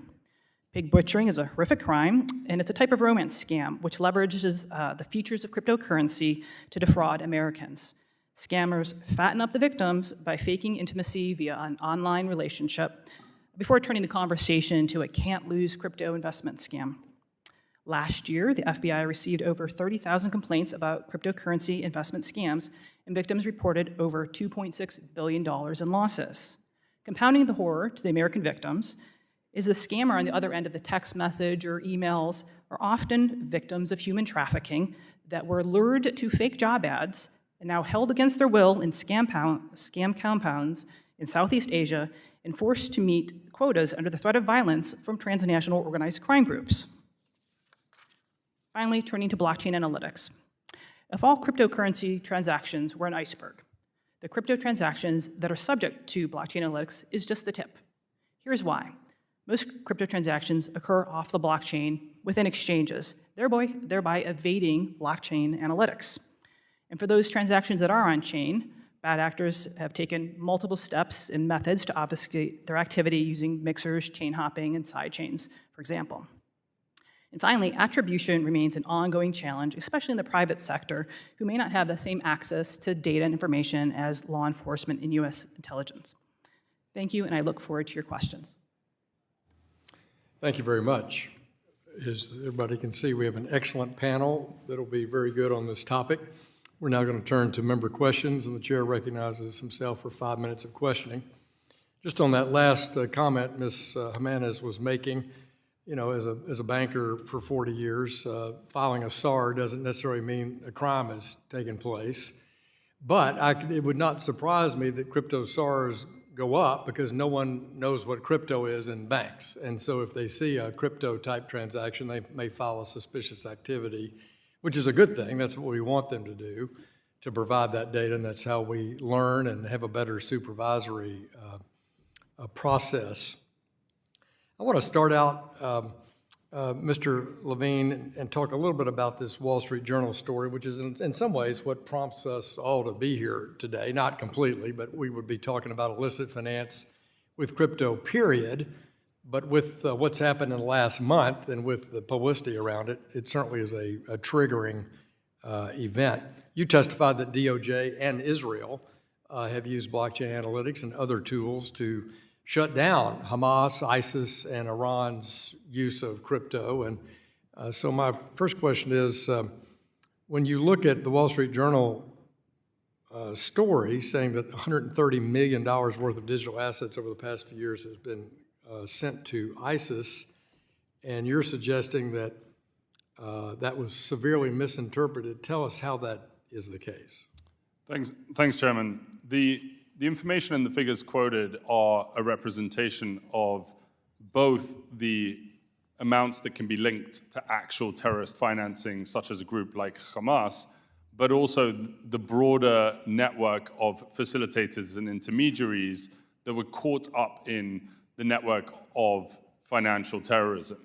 Pig butchering is a horrific crime, and it's a type of romance scam which leverages the features of cryptocurrency to defraud Americans. Scammers fatten up the victims by faking intimacy via an online relationship before turning the conversation to a can't-lose crypto investment scam. Last year, the FBI received over 30,000 complaints about cryptocurrency investment scams, and victims reported over $2.6 billion in losses. Compounding the horror to the American victims is the scammer on the other end of the text message or emails are often victims of human trafficking that were lured to fake job ads and now held against their will in scam compounds in Southeast Asia and forced to meet quotas under the threat of violence from transnational organized crime groups. Finally, turning to blockchain analytics. If all cryptocurrency transactions were an iceberg, the crypto transactions that are subject to blockchain analytics is just the tip. Here's why. Most crypto transactions occur off the blockchain within exchanges, thereby evading blockchain analytics. And for those transactions that are on-chain, Bad actors have taken multiple steps and methods to obfuscate their activity using mixers, chain hopping, and side chains, for example. And finally, attribution remains an ongoing challenge, especially in the private sector, who may not have the same access to data and information as law enforcement and U.S. intelligence. Thank you, and I look forward to your questions. Thank you very much. As everybody can see, we have an excellent panel that'll be very good on this topic. We're now going to turn to member questions, and the chair recognizes himself for 5 minutes of questioning. Just on that last comment Ms. Jimenez was making, you know, as a banker for 40 years, filing a SAR doesn't necessarily mean a crime has taken place. But it would not surprise me that crypto SARs go up because no one knows what crypto is in banks. And so if they see a crypto type transaction, they may file a suspicious activity, which is a good thing. That's what we want them to do, to provide that data, and that's how we learn and have a better supervisory process. I want to start out, Mr. Levine, and talk a little bit about this Wall Street Journal story, which is in some ways what prompts us all to be here today. Not completely, but we would be talking about illicit finance with crypto, period. But with what's happened in the last month and with the publicity around it, it certainly is a triggering event. You testified that DOJ and Israel have used blockchain analytics and other tools to shut down Hamas, ISIS, and Iran's use of crypto. And so my first question is, when you look at the Wall Street Journal story saying that $130 million worth of digital assets over the past few years has been sent to ISIS, and you're suggesting that that was severely misinterpreted, tell us how that is the case. Thanks, Chairman. The information and the figures quoted are a representation of both the amounts that can be linked to actual terrorist financing, such as a group like Hamas, but also the broader network of facilitators and intermediaries that were caught up in the network of financial terrorism,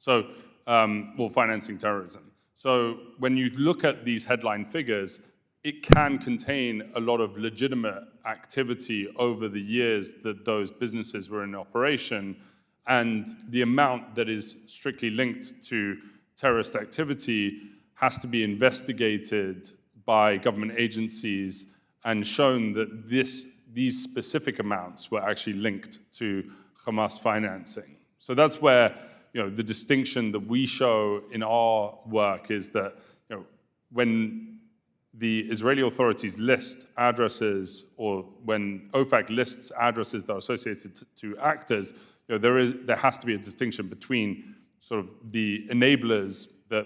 or financing terrorism. So when you look at these headline figures, it can contain a lot of legitimate activity over the years that those businesses were in operation, and the amount that is strictly linked to terrorist activity has to be investigated by government agencies and shown that these specific amounts were actually linked to Hamas financing. So that's where the distinction that we show in our work is that when the Israeli authorities list addresses, or when OFAC lists addresses that are associated to actors, there has to be a distinction between sort of the enablers that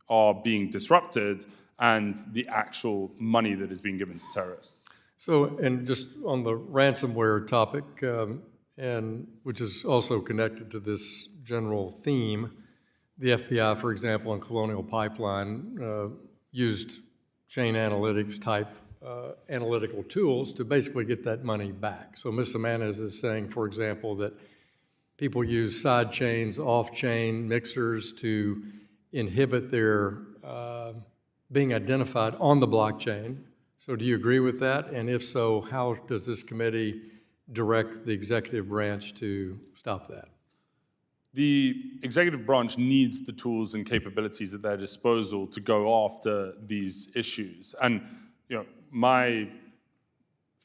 are being disrupted and the actual money that is being given to terrorists. So, and just on the ransomware topic, and which is also connected to this general theme, the FBI, for example, in Colonial Pipeline, used chain analytics type analytical tools to basically get that money back. So Ms. Jimenez is saying, for example, that people use side chains, off-chain mixers to inhibit their being identified on the blockchain. So do you agree with that? And if so, how does this committee direct the executive branch to stop that? The executive branch needs the tools and capabilities at their disposal to go after these issues. And my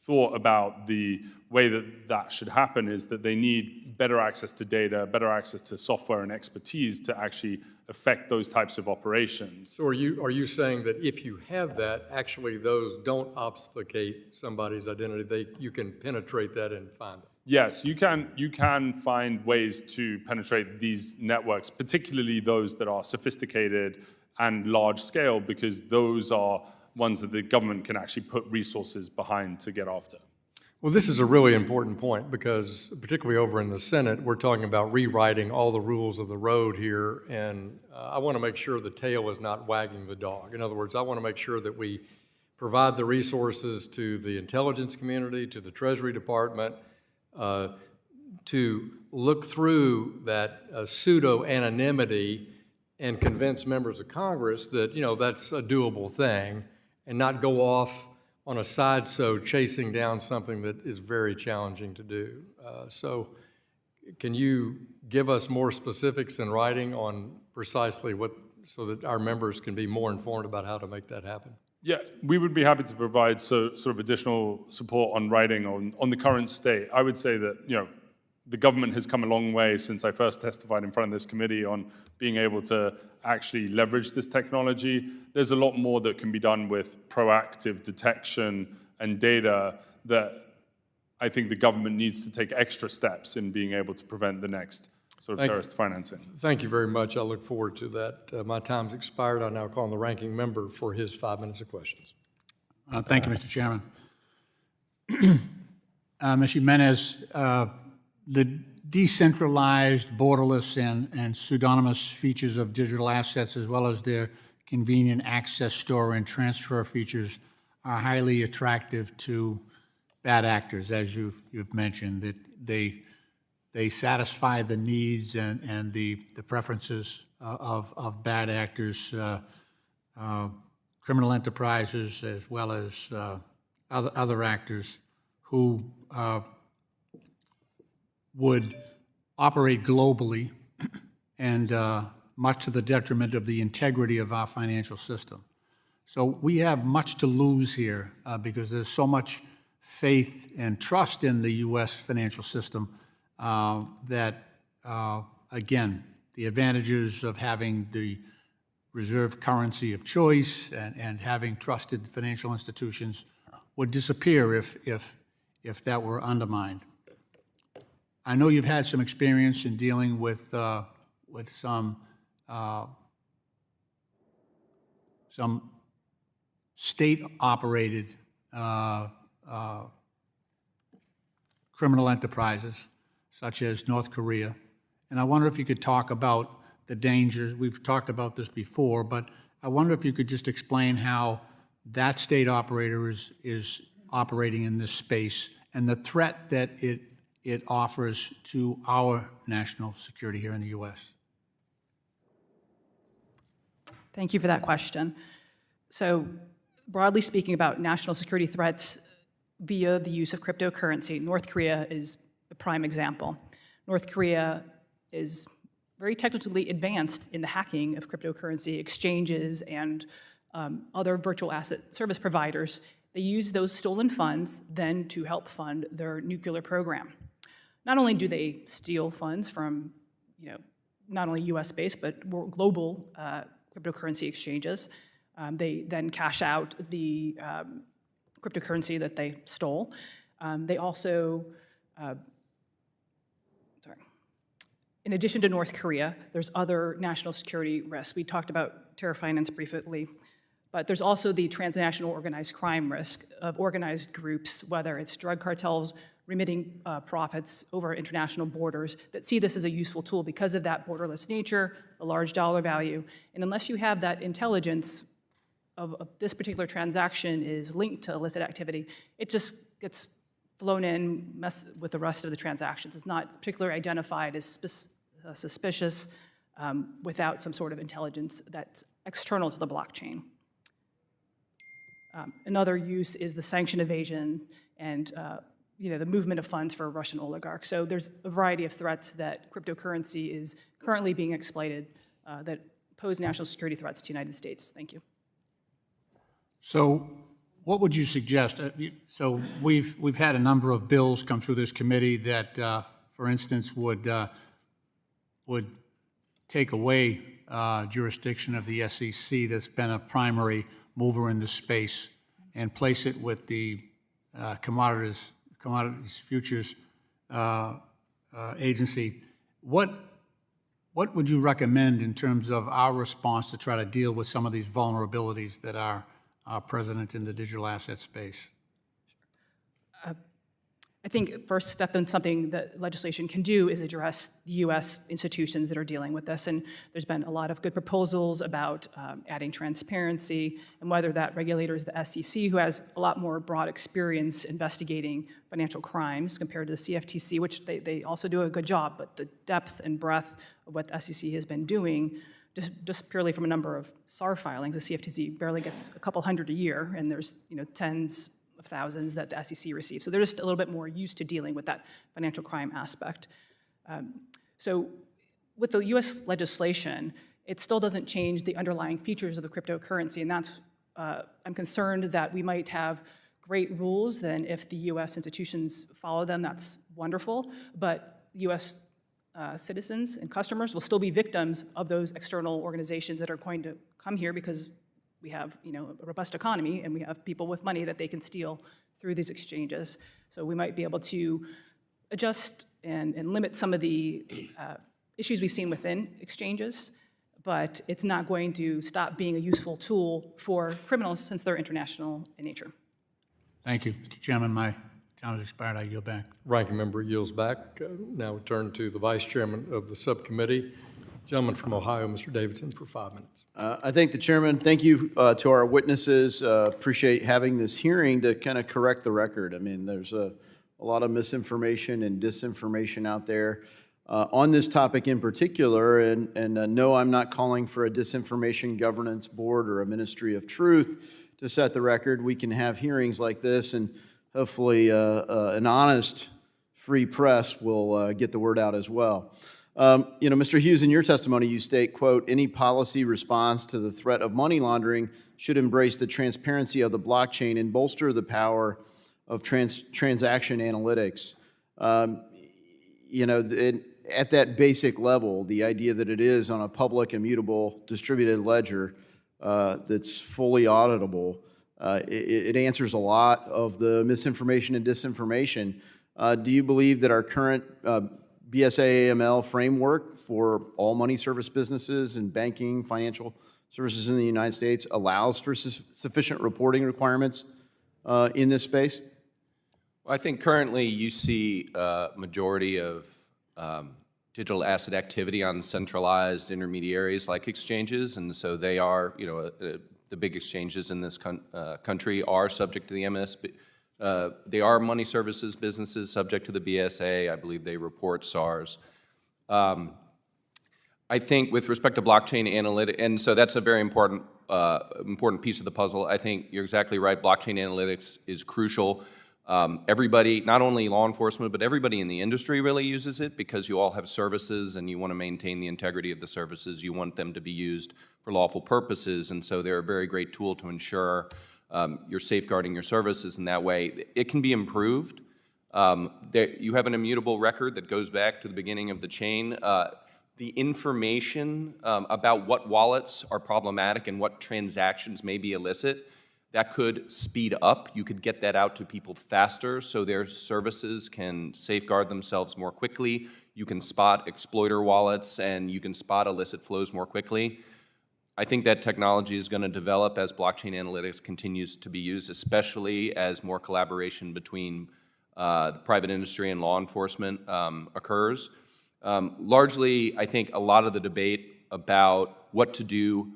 thought about the way that should happen is that they need better access to data, better access to software and expertise to actually affect those types of operations. So are you saying that if you have that, actually those don't obfuscate somebody's identity, you can penetrate that and find them? Yes, you can find ways to penetrate these networks, particularly those that are sophisticated and large scale, because those are ones that the government can actually put resources behind to get after. Well, this is a really important point because particularly over in the Senate, we're talking about rewriting all the rules of the road here, and I want to make sure the tail is not wagging the dog. In other words, I want to make sure that we provide the resources to the intelligence community, to the Treasury Department, to look through that pseudo-anonymity and convince members of Congress that, that's a doable thing, and not go off on a side so chasing down something that is very challenging to do. So can you give us more specifics in writing on precisely what, so that our members can be more informed about how to make that happen? Yeah, we would be happy to provide sort of additional support on writing on the current state. I would say that, the government has come a long way since I first testified in front of this committee on being able to actually leverage this technology. There's a lot more that can be done with proactive detection and data that I think the government needs to take extra steps in being able to prevent the next sort of terrorist financing. Thank you very much. I look forward to that. My time's expired. I now call on the ranking member for his 5 minutes of questions. Thank you, Mr. Chairman. Ms. Jimenez, the decentralized, borderless, and pseudonymous features of digital assets, as well as their convenient access, store, and transfer features, are highly attractive to bad actors, as you've mentioned. That they satisfy the needs and the preferences of bad actors, criminal enterprises, as well as other actors who would operate globally and much to the detriment of the integrity of our financial system. So we have much to lose here because there's so much faith and trust in the U.S. financial system that, again, the advantages of having the reserve currency of choice and having trusted financial institutions would disappear if that were undermined. I know you've had some experience in dealing with some state-operated criminal enterprises, such as North Korea. And I wonder if you could talk about the dangers. We've talked about this before, but I wonder if you could just explain how that state operator is operating in this space and the threat that it offers to our national security here in the U.S. Thank you for that question. So broadly speaking about national security threats via the use of cryptocurrency, North Korea is a prime example. North Korea is very technically advanced in the hacking of cryptocurrency exchanges and other virtual asset service providers. They use those stolen funds then to help fund their nuclear program. Not only do they steal funds from, not only U.S.-based, but more global cryptocurrency exchanges, they then cash out the cryptocurrency that they stole. They also, in addition to North Korea, there's other national security risks. We talked about terror finance briefly, but there's also the transnational organized crime risk of organized groups, whether it's drug cartels, remitting profits over international borders, that see this as a useful tool because of that borderless nature, the large dollar value. And unless you have that intelligence of this particular transaction is linked to illicit activity, it just gets flown in, mess with the rest of the transactions. It's not particularly identified as suspicious without some sort of intelligence that's external to the blockchain. Another use is the sanction evasion and the movement of funds for Russian oligarchs. So there's a variety of threats that cryptocurrency is currently being exploited that pose national security threats to the United States. Thank you. So what would you suggest? So we've had a number of bills come through this committee that, for instance, would take away jurisdiction of the SEC that's been a primary mover in this space and place it with the Commodities Futures Agency. What would you recommend in terms of our response to try to deal with some of these vulnerabilities that are present in the digital asset space? I think first step in something that legislation can do is address the U.S. institutions that are dealing with this. And there's been a lot of good proposals about adding transparency and whether that regulator is the SEC, who has a lot more broad experience investigating financial crimes compared to the CFTC, which they also do a good job, but the depth and breadth of what the SEC has been doing just purely from a number of SAR filings, the CFTC barely gets a couple hundred a year, and there's tens of thousands that the SEC receives. So they're just a little bit more used to dealing with that financial crime aspect. So with the US legislation, it still doesn't change the underlying features of the cryptocurrency, and that's, I'm concerned that we might have great rules, then if the US institutions follow them, that's wonderful, but US citizens and customers will still be victims of those external organizations that are going to come here because we have a robust economy and we have people with money that they can steal through these exchanges. So we might be able to adjust and limit some of the issues we've seen within exchanges, but it's not going to stop being a useful tool for criminals since they're international in nature. Thank you. Mr. Chairman, my time has expired. I yield back. Ranking member yields back. Now we turn to the vice chairman of the subcommittee, gentleman from Ohio, Mr. Davidson, for 5 minutes. I thank the chairman. Thank you to our witnesses. Appreciate having this hearing to kind of correct the record. I mean, there's a lot of misinformation and disinformation out there on this topic in particular. And no, I'm not calling for a disinformation governance board or a ministry of truth to set the record. We can have hearings like this, and hopefully an honest, free press will get the word out as well. Mr. Hughes, in your testimony, you state, quote, any policy response to the threat of money laundering should embrace the transparency of the blockchain and bolster the power of transaction analytics. At that basic level, the idea that it is on a public, immutable, distributed ledger that's fully auditable, it answers a lot of the misinformation and disinformation. Do you believe that our current BSA/AML framework for all money service businesses and banking, financial services in the United States allows for sufficient reporting requirements in this space? Well, I think currently you see a majority of digital asset activity on centralized intermediaries like exchanges, and so they are, the big exchanges in this country are subject to the MSB. They are money services businesses subject to the BSA. I believe they report SARs. I think with respect to blockchain analytics, and so that's a very important piece of the puzzle. I think you're exactly right. Blockchain analytics is crucial. Everybody, not only law enforcement, but everybody in the industry really uses it because you all have services and you want to maintain the integrity of the services. You want them to be used for lawful purposes, and so they're a very great tool to ensure you're safeguarding your services in that way. It can be improved. You have an immutable record that goes back to the beginning of the chain. The information about what wallets are problematic and what transactions may be illicit, that could speed up. You could get that out to people faster so their services can safeguard themselves more quickly. You can spot exploiter wallets and you can spot illicit flows more quickly. I think that technology is going to develop as blockchain analytics continues to be used, especially as more collaboration between the private industry and law enforcement occurs. Largely, I think a lot of the debate about what to do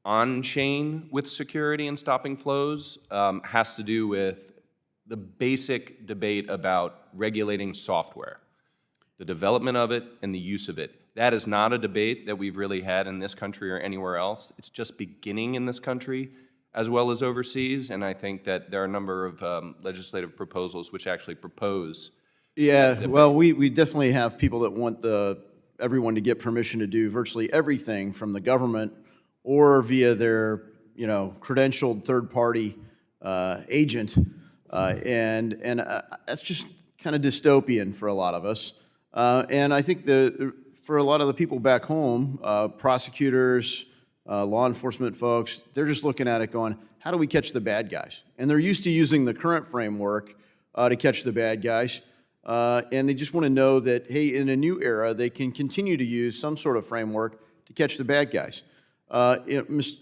on-chain with security and stopping flows has to do with the basic debate about regulating software, the development of it and the use of it. That is not a debate that we've really had in this country or anywhere else. It's just beginning in this country as well as overseas, and I think that there are a number of legislative proposals which actually propose. Yeah, well, we definitely have people that want everyone to get permission to do virtually everything from the government or via their, credentialed third-party agent, and that's just kind of dystopian for a lot of us. And I think for a lot of the people back home, prosecutors, law enforcement folks, they're just looking at it going, how do we catch the bad guys? And they're used to using the current framework to catch the bad guys. And they just want to know that, hey, in a new era, they can continue to use some sort of framework to catch the bad guys. Ms.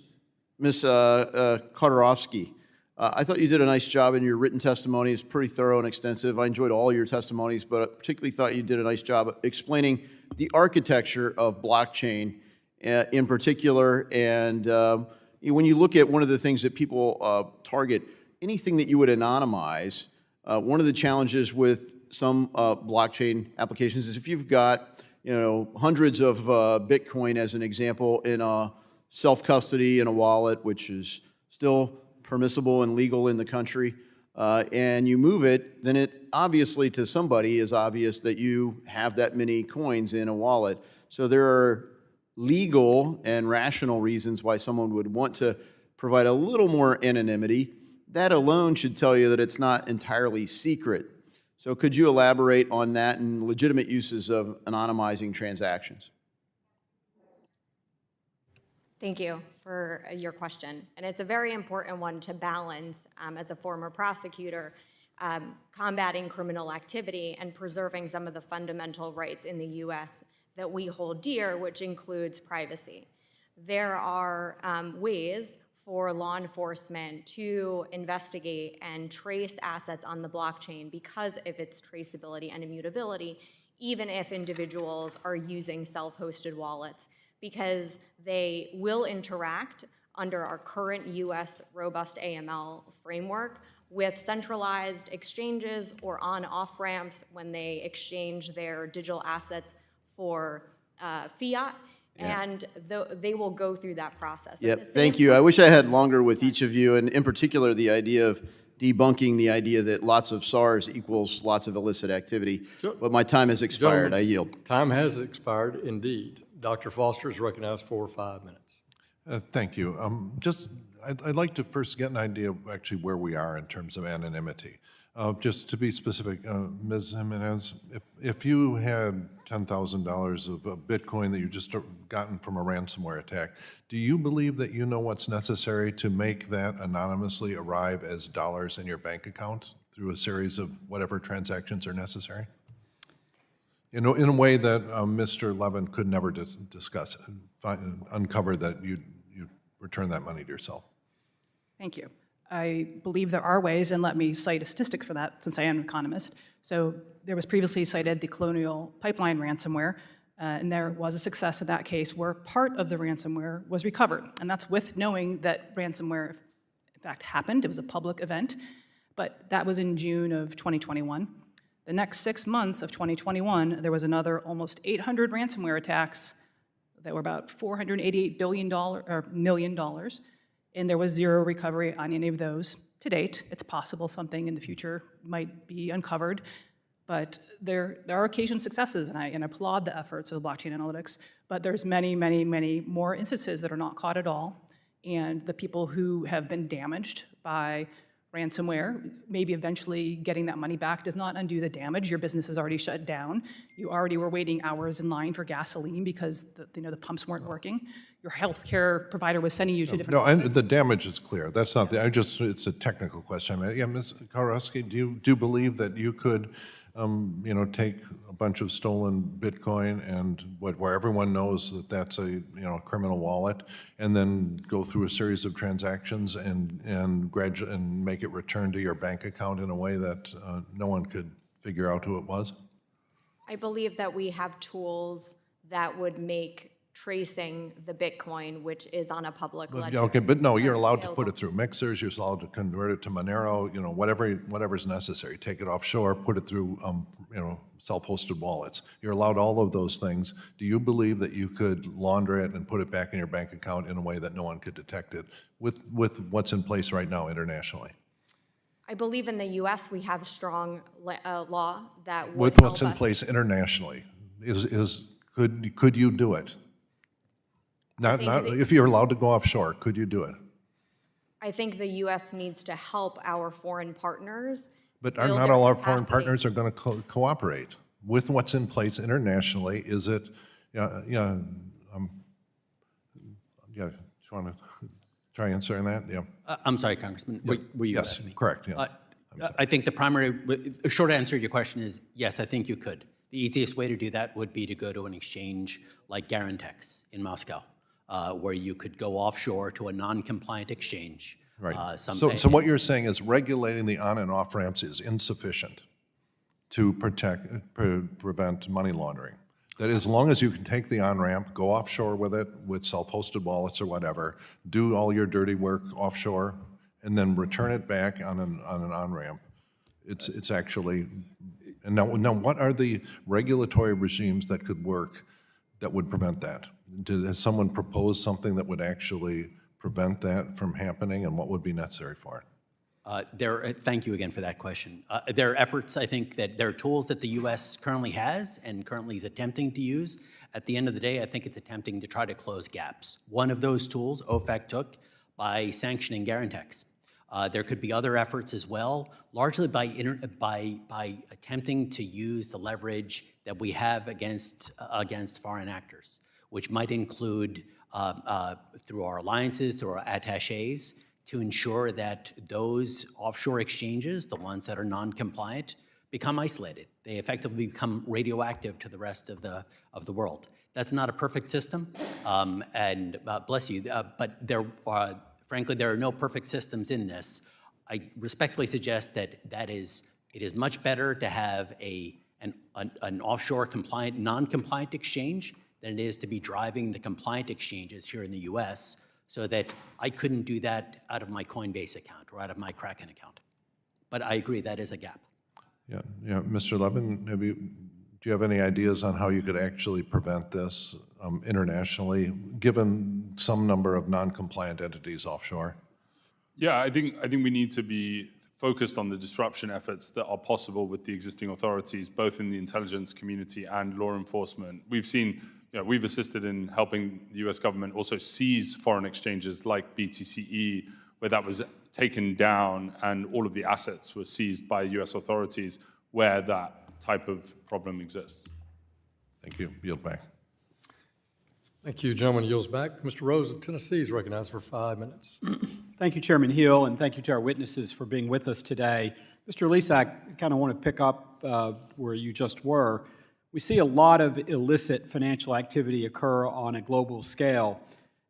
Khodarkovsky, I thought you did a nice job in your written testimony. It's pretty thorough and extensive. I enjoyed all your testimonies, but I particularly thought you did a nice job explaining the architecture of blockchain in particular. And when you look at one of the things that people target, anything that you would anonymize, one of the challenges with some blockchain applications is if you've got hundreds of Bitcoin, as an example, in a self-custody in a wallet, which is still permissible and legal in the country, and you move it, then it obviously to somebody is obvious that you have that many coins in a wallet. So there are legal and rational reasons why someone would want to provide a little more anonymity. That alone should tell you that it's not entirely secret. So could you elaborate on that and legitimate uses of anonymizing transactions? Thank you for your question. And it's a very important one to balance as a former prosecutor, combating criminal activity and preserving some of the fundamental rights in the U.S. that we hold dear, which includes privacy. There are ways for law enforcement to investigate and trace assets on the blockchain because of its traceability and immutability, even if individuals are using self-hosted wallets, because they will interact under our current U.S. robust AML framework with centralized exchanges or on-off ramps when they exchange their digital assets for fiat, and they will go through that process. Yep, thank you. I wish I had longer with each of you, and in particular, the idea of debunking the idea that lots of SARS equals lots of illicit activity. But my time has expired. I yield. Time has expired indeed. Dr. Foster is recognized for 5 minutes. Thank you. I'd like to first get an idea of actually where we are in terms of anonymity. Just to be specific, Ms. Jimenez, if you had $10,000 of Bitcoin that you just gotten from a ransomware attack, do you believe that you know what's necessary to make that anonymously arrive as dollars in your bank account through a series of whatever transactions are necessary? In a way that Mr. Levin could never discuss, uncover that you return that money to yourself. Thank you. I believe there are ways, and let me cite a statistic for that since I am an economist. So there was previously cited the Colonial Pipeline ransomware, and there was a success in that case where part of the ransomware was recovered. And that's with knowing that ransomware, in fact, happened. It was a public event, but that was in June of 2021. The next 6 months of 2021, there was another almost 800 ransomware attacks that were about $488 million, and there was zero recovery on any of those to date. It's possible something in the future might be uncovered, but there are occasional successes, and I applaud the efforts of blockchain analytics, but there's many, many, many more instances that are not caught at all, and the people who have been damaged by ransomware, maybe eventually getting that money back does not undo the damage. Your business is already shut down. You already were waiting hours in line for gasoline because the pumps weren't working. Your healthcare provider was sending you to different appointments. The damage is clear. That's not it's a technical question. Ms. Khodarkovsky, do you believe that you could, take a bunch of stolen Bitcoin and where everyone knows that that's a criminal wallet, and then go through a series of transactions and make it return to your bank account in a way that no one could figure out who it was? I believe that we have tools that would make tracing the Bitcoin, which is on a public ledger. Okay, but no, you're allowed to put it through mixers, you're allowed to convert it to Monero, whatever's necessary. Take it offshore, put it through, self-hosted wallets. You're allowed all of those things. Do you believe that you could launder it and put it back in your bank account in a way that no one could detect it with what's in place right now internationally? I believe in the U.S. we have strong law that would With what's help in us. place internationally, could you do it? Not if you're allowed to go offshore, could you do it? I think the U.S. needs to help our foreign partners. But build not their all our foreign capacity. partners are going to cooperate with what's in place internationally. Is it? Do you want to try answering that? Yeah. I'm sorry, Congressman. Were you Yes, asking me? correct. Yeah. I think the short answer to your question is yes, I think you could. The easiest way to do that would be to go to an exchange like Garantex in Moscow, where you could go offshore to a non-compliant exchange. Right. So what you're saying is regulating the on and off ramps is insufficient to prevent money laundering. That as long as you can take the on-ramp, go offshore with it, with self-hosted wallets or whatever, do all your dirty work offshore, and then return it back on an on-ramp, it's actually And now what are the regulatory regimes that could work that would prevent that? Has someone proposed something that would actually prevent that from happening, and what would be necessary for it? Thank you again for that question. There are efforts, I think, that there are tools that the U.S. currently has and currently is attempting to use. At the end of the day, I think it's attempting to try to close gaps. One of those tools, OFAC took by sanctioning Guarantex. There could be other efforts as well, largely by attempting to use the leverage that we have against foreign actors, which might include through our alliances, through our attaches, to ensure that those offshore exchanges, the ones that are non-compliant, become isolated. They effectively become radioactive to the rest of the world. That's not a perfect system, and bless you, but frankly, there are no perfect systems in this. I respectfully suggest that it is much better to have an offshore compliant, non-compliant exchange than it is to be driving the compliant exchanges here in the US, so that I couldn't do that out of my Coinbase account or out of my Kraken account. But I agree, that is a gap. Yeah, Mr. Levin, do you have any ideas on how you could actually prevent this internationally, given some number of non-compliant entities offshore? Yeah, I think we need to be focused on the disruption efforts that are possible with the existing authorities, both in the intelligence community and law enforcement. We've seen, we've assisted in helping the US government also seize foreign exchanges like BTCE, where that was taken down and all of the assets were seized by US authorities where that type of problem exists. Thank you. Yield back. Thank you. Gentleman yields back. Mr. Rose of Tennessee is recognized for 5 minutes. Thank you, Chairman Hill, and thank you to our witnesses for being with us today. Mr. Illicit, I kind of want to pick up where you just were. We see a lot of illicit financial activity occur on a global scale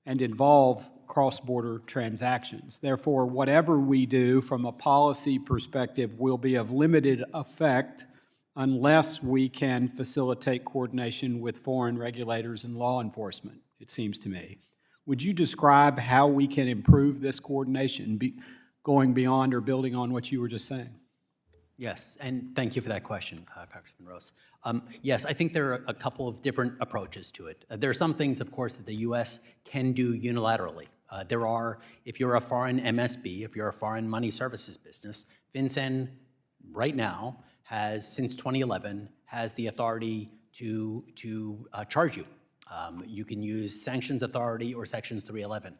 and involve cross-border transactions. Therefore, whatever we do from a policy perspective will be of limited effect unless we can facilitate coordination with foreign regulators and law enforcement, it seems to me. Would you describe how we can improve this coordination, going beyond or building on what you were just saying? Yes, and thank you for that question, Congressman Rose. Yes, I think there are a couple of different approaches to it. There are some things, of course, that the U.S. can do unilaterally. There are, if you're a foreign MSB, if you're a foreign money services business, FinCEN right now has, since 2011, has the authority to charge you. You can use sanctions authority or sections 311.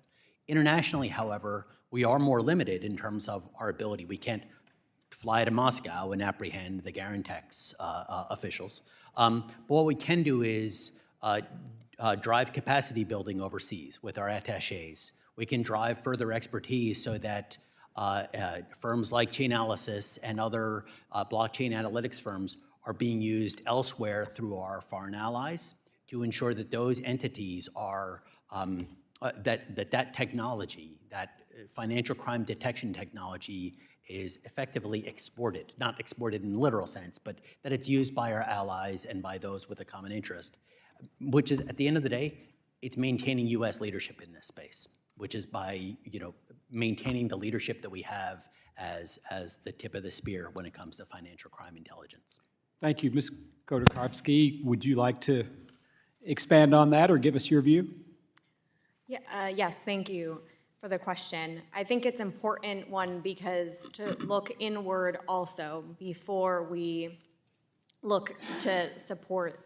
Internationally, however, we are more limited in terms of our ability. We can't fly to Moscow and apprehend the Guarantex officials. But what we can do is drive capacity building overseas with our attaches. We can drive further expertise so that firms like Chainalysis and other blockchain analytics firms are being used elsewhere through our foreign allies to ensure that those entities are, that technology, that financial crime detection technology is effectively exported, not exported in the literal sense, but that it's used by our allies and by those with a common interest, which is, at the end of the day, it's maintaining U.S. leadership in this space, which is by, maintaining the leadership that we have as the tip of the spear when it comes to financial crime intelligence. Thank you. Ms. Khodarkovsky, would you like to expand on that or give us your view? Yeah, yes, thank you for the question. I think it's important, one, because to look inward also before we look to support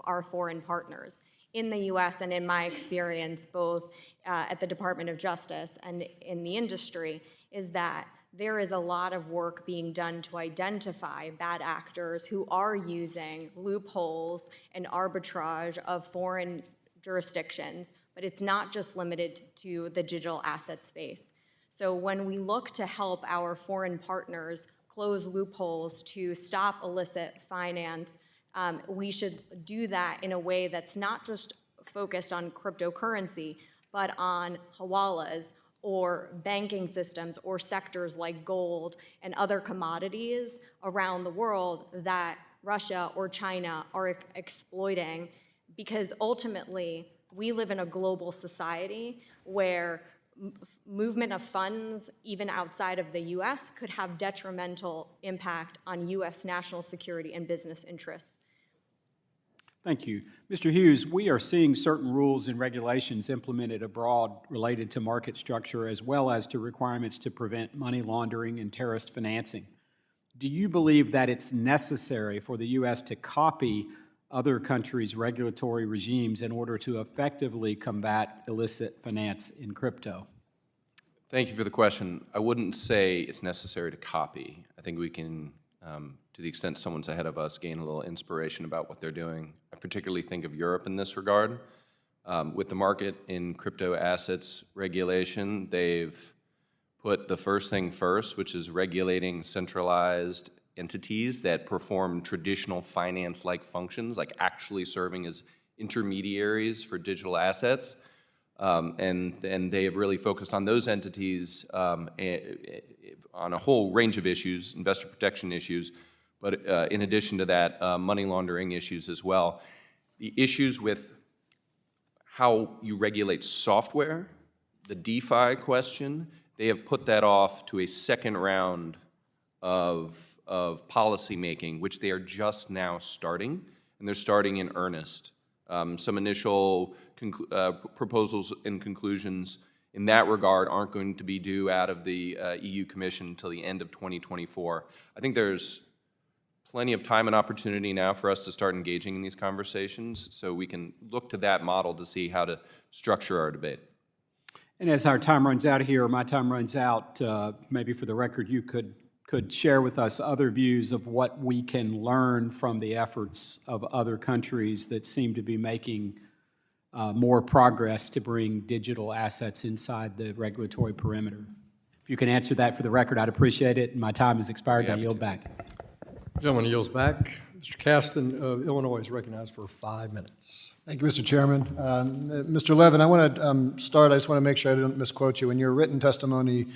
our foreign partners. In the U.S. and in my experience, both at the Department of Justice and in the industry, is that there is a lot of work being done to identify bad actors who are using loopholes and arbitrage of foreign jurisdictions, but it's not just limited to the digital asset space. So when we look to help our foreign partners close loopholes to stop illicit finance, we should do that in a way that's not just focused on cryptocurrency, but on hawalas or banking systems or sectors like gold and other commodities around the world that Russia or China are exploiting, because ultimately we live in a global society where movement of funds, even outside of the U.S., could have detrimental impact on U.S. national security and business interests. Thank you. Mr. Hughes, we are seeing certain rules and regulations implemented abroad related to market structure as well as to requirements to prevent money laundering and terrorist financing. Do you believe that it's necessary for the U.S. to copy other countries' regulatory regimes in order to effectively combat illicit finance in crypto? Thank you for the question. I wouldn't say it's necessary to copy. I think we can, to the extent someone's ahead of us, gain a little inspiration about what they're doing. I particularly think of Europe in this regard. With the market in crypto assets regulation, they've put the first thing first, which is regulating centralized entities that perform traditional finance-like functions, like actually serving as intermediaries for digital assets. And they have really focused on those entities on a whole range of issues, investor protection issues, but in addition to that, money laundering issues as well. The issues with how you regulate software, the DeFi question, they have put that off to a second round of policy making, which they are just now starting, and they're starting in earnest. Some initial proposals and conclusions in that regard aren't going to be due out of the EU Commission until the end of 2024. I think there's plenty of time and opportunity now for us to start engaging in these conversations, so we can look to that model to see how to structure our debate. And as our time runs out here, my time runs out, maybe for the record, you could share with us other views of what we can learn from the efforts of other countries that seem to be making more progress to bring digital assets inside the regulatory perimeter. If you can answer that for the record, I'd appreciate it. My time has expired. I yield back. Gentleman yields back. Mr. Caston of Illinois is recognized for 5 minutes. Thank you, Mr. Chairman. Mr. Levin, I want to start, I just want to make sure I don't misquote you. In your written testimony,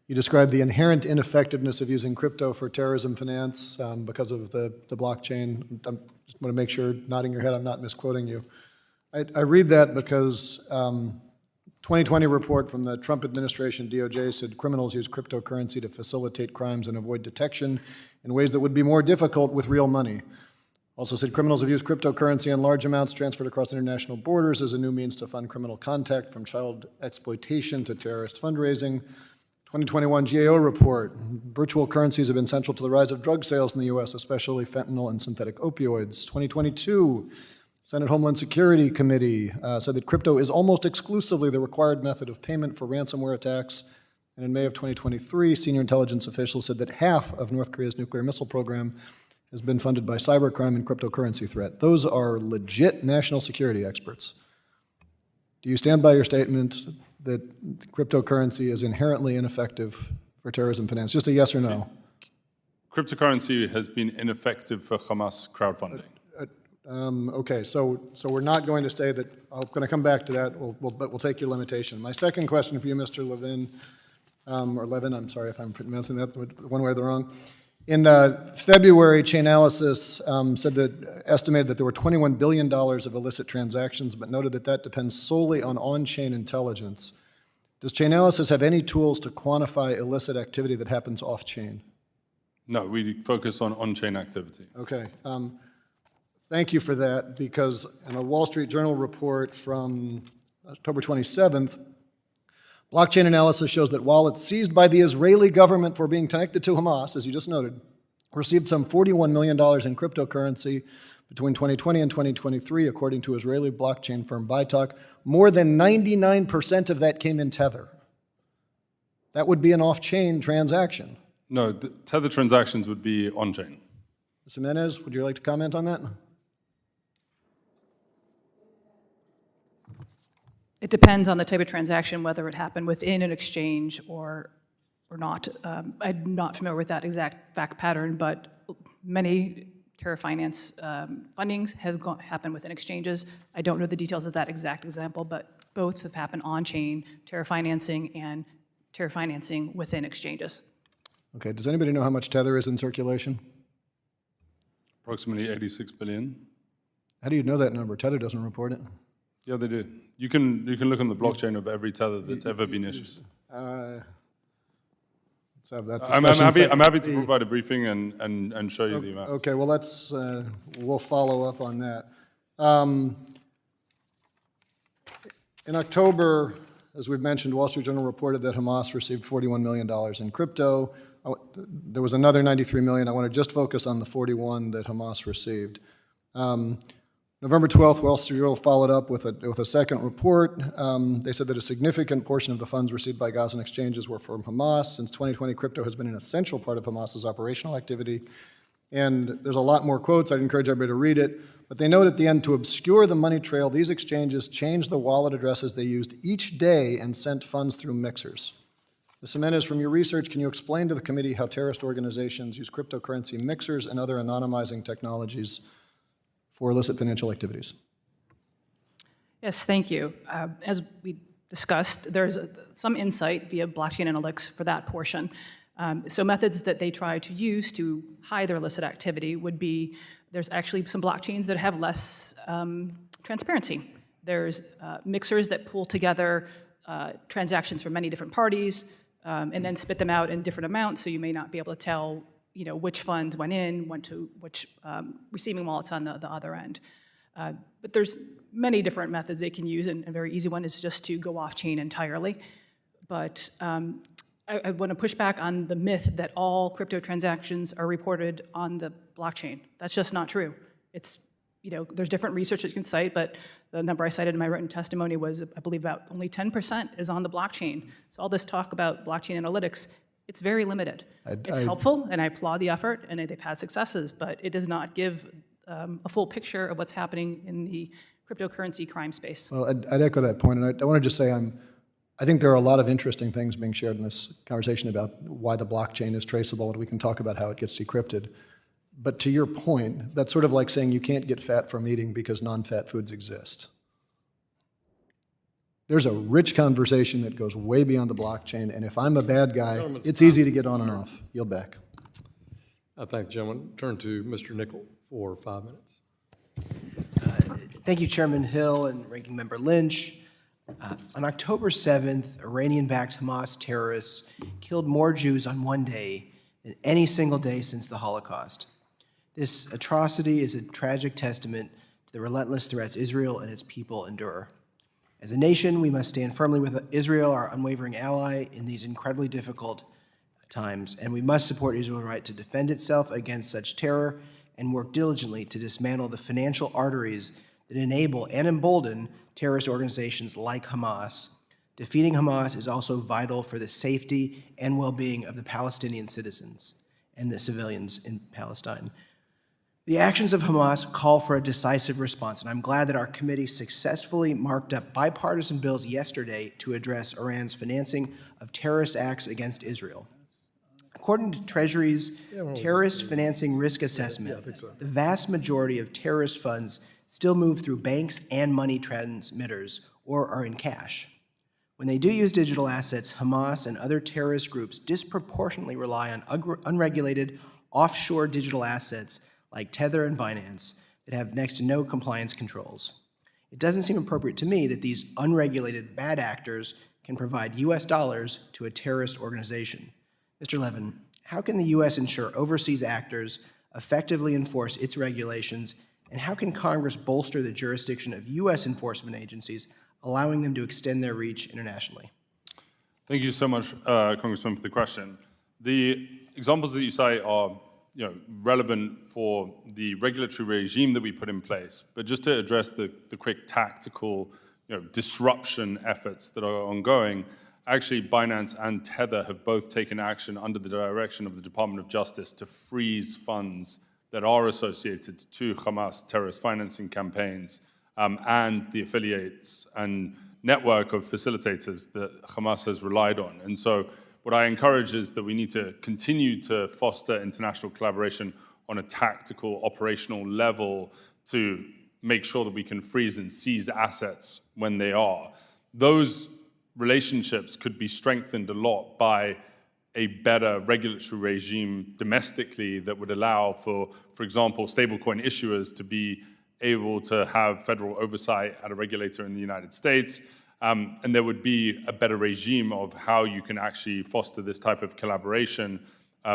you described the inherent ineffectiveness of using crypto for terrorism finance because of the blockchain. I just want to make sure, nodding your head, I'm not misquoting you. I read that because 2020 report from the Trump administration, DOJ, said criminals use cryptocurrency to facilitate crimes and avoid detection in ways that would be more difficult with real money. Also said criminals have used cryptocurrency in large amounts transferred across international borders as a new means to fund criminal contact, from child exploitation to terrorist fundraising. 2021 GAO report, virtual currencies have been central to the rise of drug sales in the U.S., especially fentanyl and synthetic opioids. 2022 Senate Homeland Security Committee said that crypto is almost exclusively the required method of payment for ransomware attacks. And in May of 2023, senior intelligence officials said that half of North Korea's nuclear missile program has been funded by cybercrime and cryptocurrency threat. Those are legit national security experts. Do you stand by your statement that cryptocurrency is inherently ineffective for terrorism finance? Just a yes or no. Cryptocurrency has been ineffective for Hamas crowdfunding. Okay, so we're not going to say that. I'm going to come back to that, but we'll take your limitation. My second question for you, Mr. Levin, or Levin, I'm sorry if I'm pronouncing that one way or the wrong. In February, Chainalysis estimated that there were $21 billion of illicit transactions, but noted that that depends solely on on-chain intelligence. Does Chainalysis have any tools to quantify illicit activity that happens off-chain? No, we focus on on-chain activity. Okay. Thank you for that, because in a Wall Street Journal report from October 27th, blockchain analysis shows that wallets seized by the Israeli government for being connected to Hamas, as you just noted, received some $41 million in cryptocurrency between 2020 and 2023, according to Israeli blockchain firm Bytok. More than 99% of that came in Tether. That would be an off-chain transaction. No, the Tether transactions would be on-chain. Ms. Jimenez, would you like to comment on that? It depends on the type of transaction, whether it happened within an exchange or not. I'm not familiar with that exact fact pattern, but many terror finance fundings have happened within exchanges. I don't know the details of that exact example, but both have happened on-chain, terror financing and terror financing within exchanges. Okay, does anybody know how much Tether is in circulation? Approximately 86 billion. How do you know that number? Tether doesn't report it. Yeah, they do. You can look on the blockchain of every tether that's ever been issued. Let's have that I'm discussion. happy to provide a briefing and show you the amount. Okay, well, we'll follow up on that. In October, as we've mentioned, Wall Street Journal reported that Hamas received $41 million in crypto. There was another $93 million. I want to just focus on the 41 that Hamas received. November 12th, Wall Street Journal followed up with a second report. They said that a significant portion of the funds received by Gazan exchanges were from Hamas. Since 2020, crypto has been an essential part of Hamas's operational activity. And there's a lot more quotes. I'd encourage everybody to read it. But they note at the end, to obscure the money trail, these exchanges changed the wallet addresses they used each day and sent funds through mixers. Ms. Jimenez, from your research, can you explain to the committee how terrorist organizations use cryptocurrency mixers and other anonymizing technologies for illicit financial activities? Yes, thank you. As we discussed, there's some insight via blockchain analytics for that portion. So methods that they try to use to hide their illicit activity would be, there's actually some blockchains that have less transparency. There's mixers that pull together transactions from many different parties and then spit them out in different amounts, so you may not be able to tell which funds went in, went to which receiving wallets on the other end. But there's many different methods they can use, and a very easy one is just to go off-chain entirely. But I want to push back on the myth that all crypto transactions are reported on the blockchain. That's just not true. It's, there's different research that you can cite, but the number I cited in my written testimony was, I believe, about only 10% is on the blockchain. So all this talk about blockchain analytics, it's very limited. It's helpful, and I applaud the effort, and they've had successes, but it does not give a full picture of what's happening in the cryptocurrency crime space. Well, I'd echo that point, and I want to just say I think there are a lot of interesting things being shared in this conversation about why the blockchain is traceable, and we can talk about how it gets decrypted. But to your point, that's sort of like saying you can't get fat from eating because non-fat foods exist. There's a rich conversation that goes way beyond the blockchain, and if I'm a bad guy, it's easy to get on and off. Yield back. I thank the gentleman. Turn to Mr. Nickel for 5 minutes. Thank you, Chairman Hill and Ranking Member Lynch. On October 7th, Iranian-backed Hamas terrorists killed more Jews on one day than any single day since the Holocaust. This atrocity is a tragic testament to the relentless threats Israel and its people endure. As a nation, we must stand firmly with Israel, our unwavering ally, in these incredibly difficult times, and we must support Israel's right to defend itself against such terror and work diligently to dismantle the financial arteries that enable and embolden terrorist organizations like Hamas. Defeating Hamas is also vital for the safety and well-being of the Palestinian citizens and the civilians in Palestine. The actions of Hamas call for a decisive response, and I'm glad that our committee successfully marked up bipartisan bills yesterday to address Iran's financing of terrorist acts against Israel. According to Treasury's terrorist financing risk assessment, the vast majority of terrorist funds still move through banks and money transmitters or are in cash. When they do use digital assets, Hamas and other terrorist groups disproportionately rely on unregulated offshore digital assets like Tether and Binance that have next to no compliance controls. It doesn't seem appropriate to me that these unregulated bad actors can provide US dollars to a terrorist organization. Mr. Levin, how can the US ensure overseas actors effectively enforce its regulations, and how can Congress bolster the jurisdiction of US enforcement agencies, allowing them to extend their reach internationally? Thank you so much, Congressman, for the question. The examples that you cite are relevant for the regulatory regime that we put in place. But just to address the quick tactical disruption efforts that are ongoing, actually Binance and Tether have both taken action under the direction of the Department of Justice to freeze funds that are associated to Hamas terrorist financing campaigns and the affiliates and network of facilitators that Hamas has relied on. And so what I encourage is that we need to continue to foster international collaboration on a tactical, operational level to make sure that we can freeze and seize assets when they are. Those relationships could be strengthened a lot by a better regulatory regime domestically that would allow for example, stablecoin issuers to be able to have federal oversight at a regulator in the United States, and there would be a better regime of how you can actually foster this type of collaboration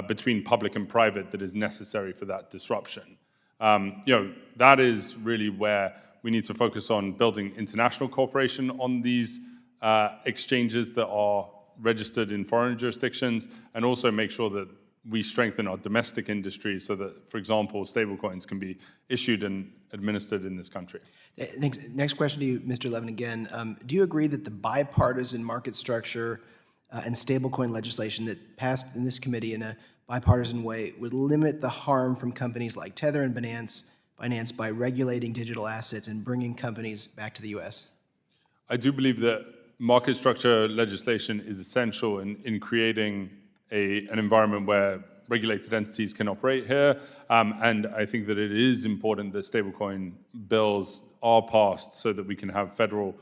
between public and private that is necessary for that disruption. That is really where we need to focus on building international cooperation on these exchanges that are registered in foreign jurisdictions, and also make sure that we strengthen our domestic industry so that, for example, stablecoins can be issued and administered in this country. Thanks. Next question to you, Mr. Levin, again. Do you agree that the bipartisan market structure and stablecoin legislation that passed in this committee in a bipartisan way would limit the harm from companies like Tether and Binance by regulating digital assets and bringing companies back to the U.S.? I do believe that market structure legislation is essential in creating an environment where regulated entities can operate here, and I think that it is important that stablecoin bills are passed so that we can have federal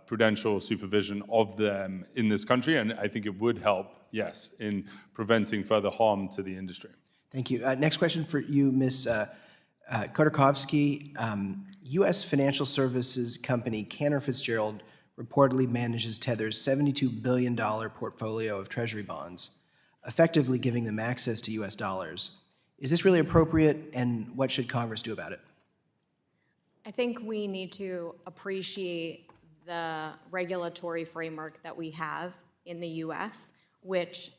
prudential supervision of them in this country, and I think it would help, yes, in preventing further harm to the industry. Thank you. Next question for you, Ms. Khodarkovsky. U.S. financial services company Cantor Fitzgerald reportedly manages Tether's $72 billion portfolio of treasury bonds, effectively giving them access to U.S. dollars. Is this really appropriate, and what should Congress do about it? I think we need to appreciate the regulatory framework that we have in the U.S., which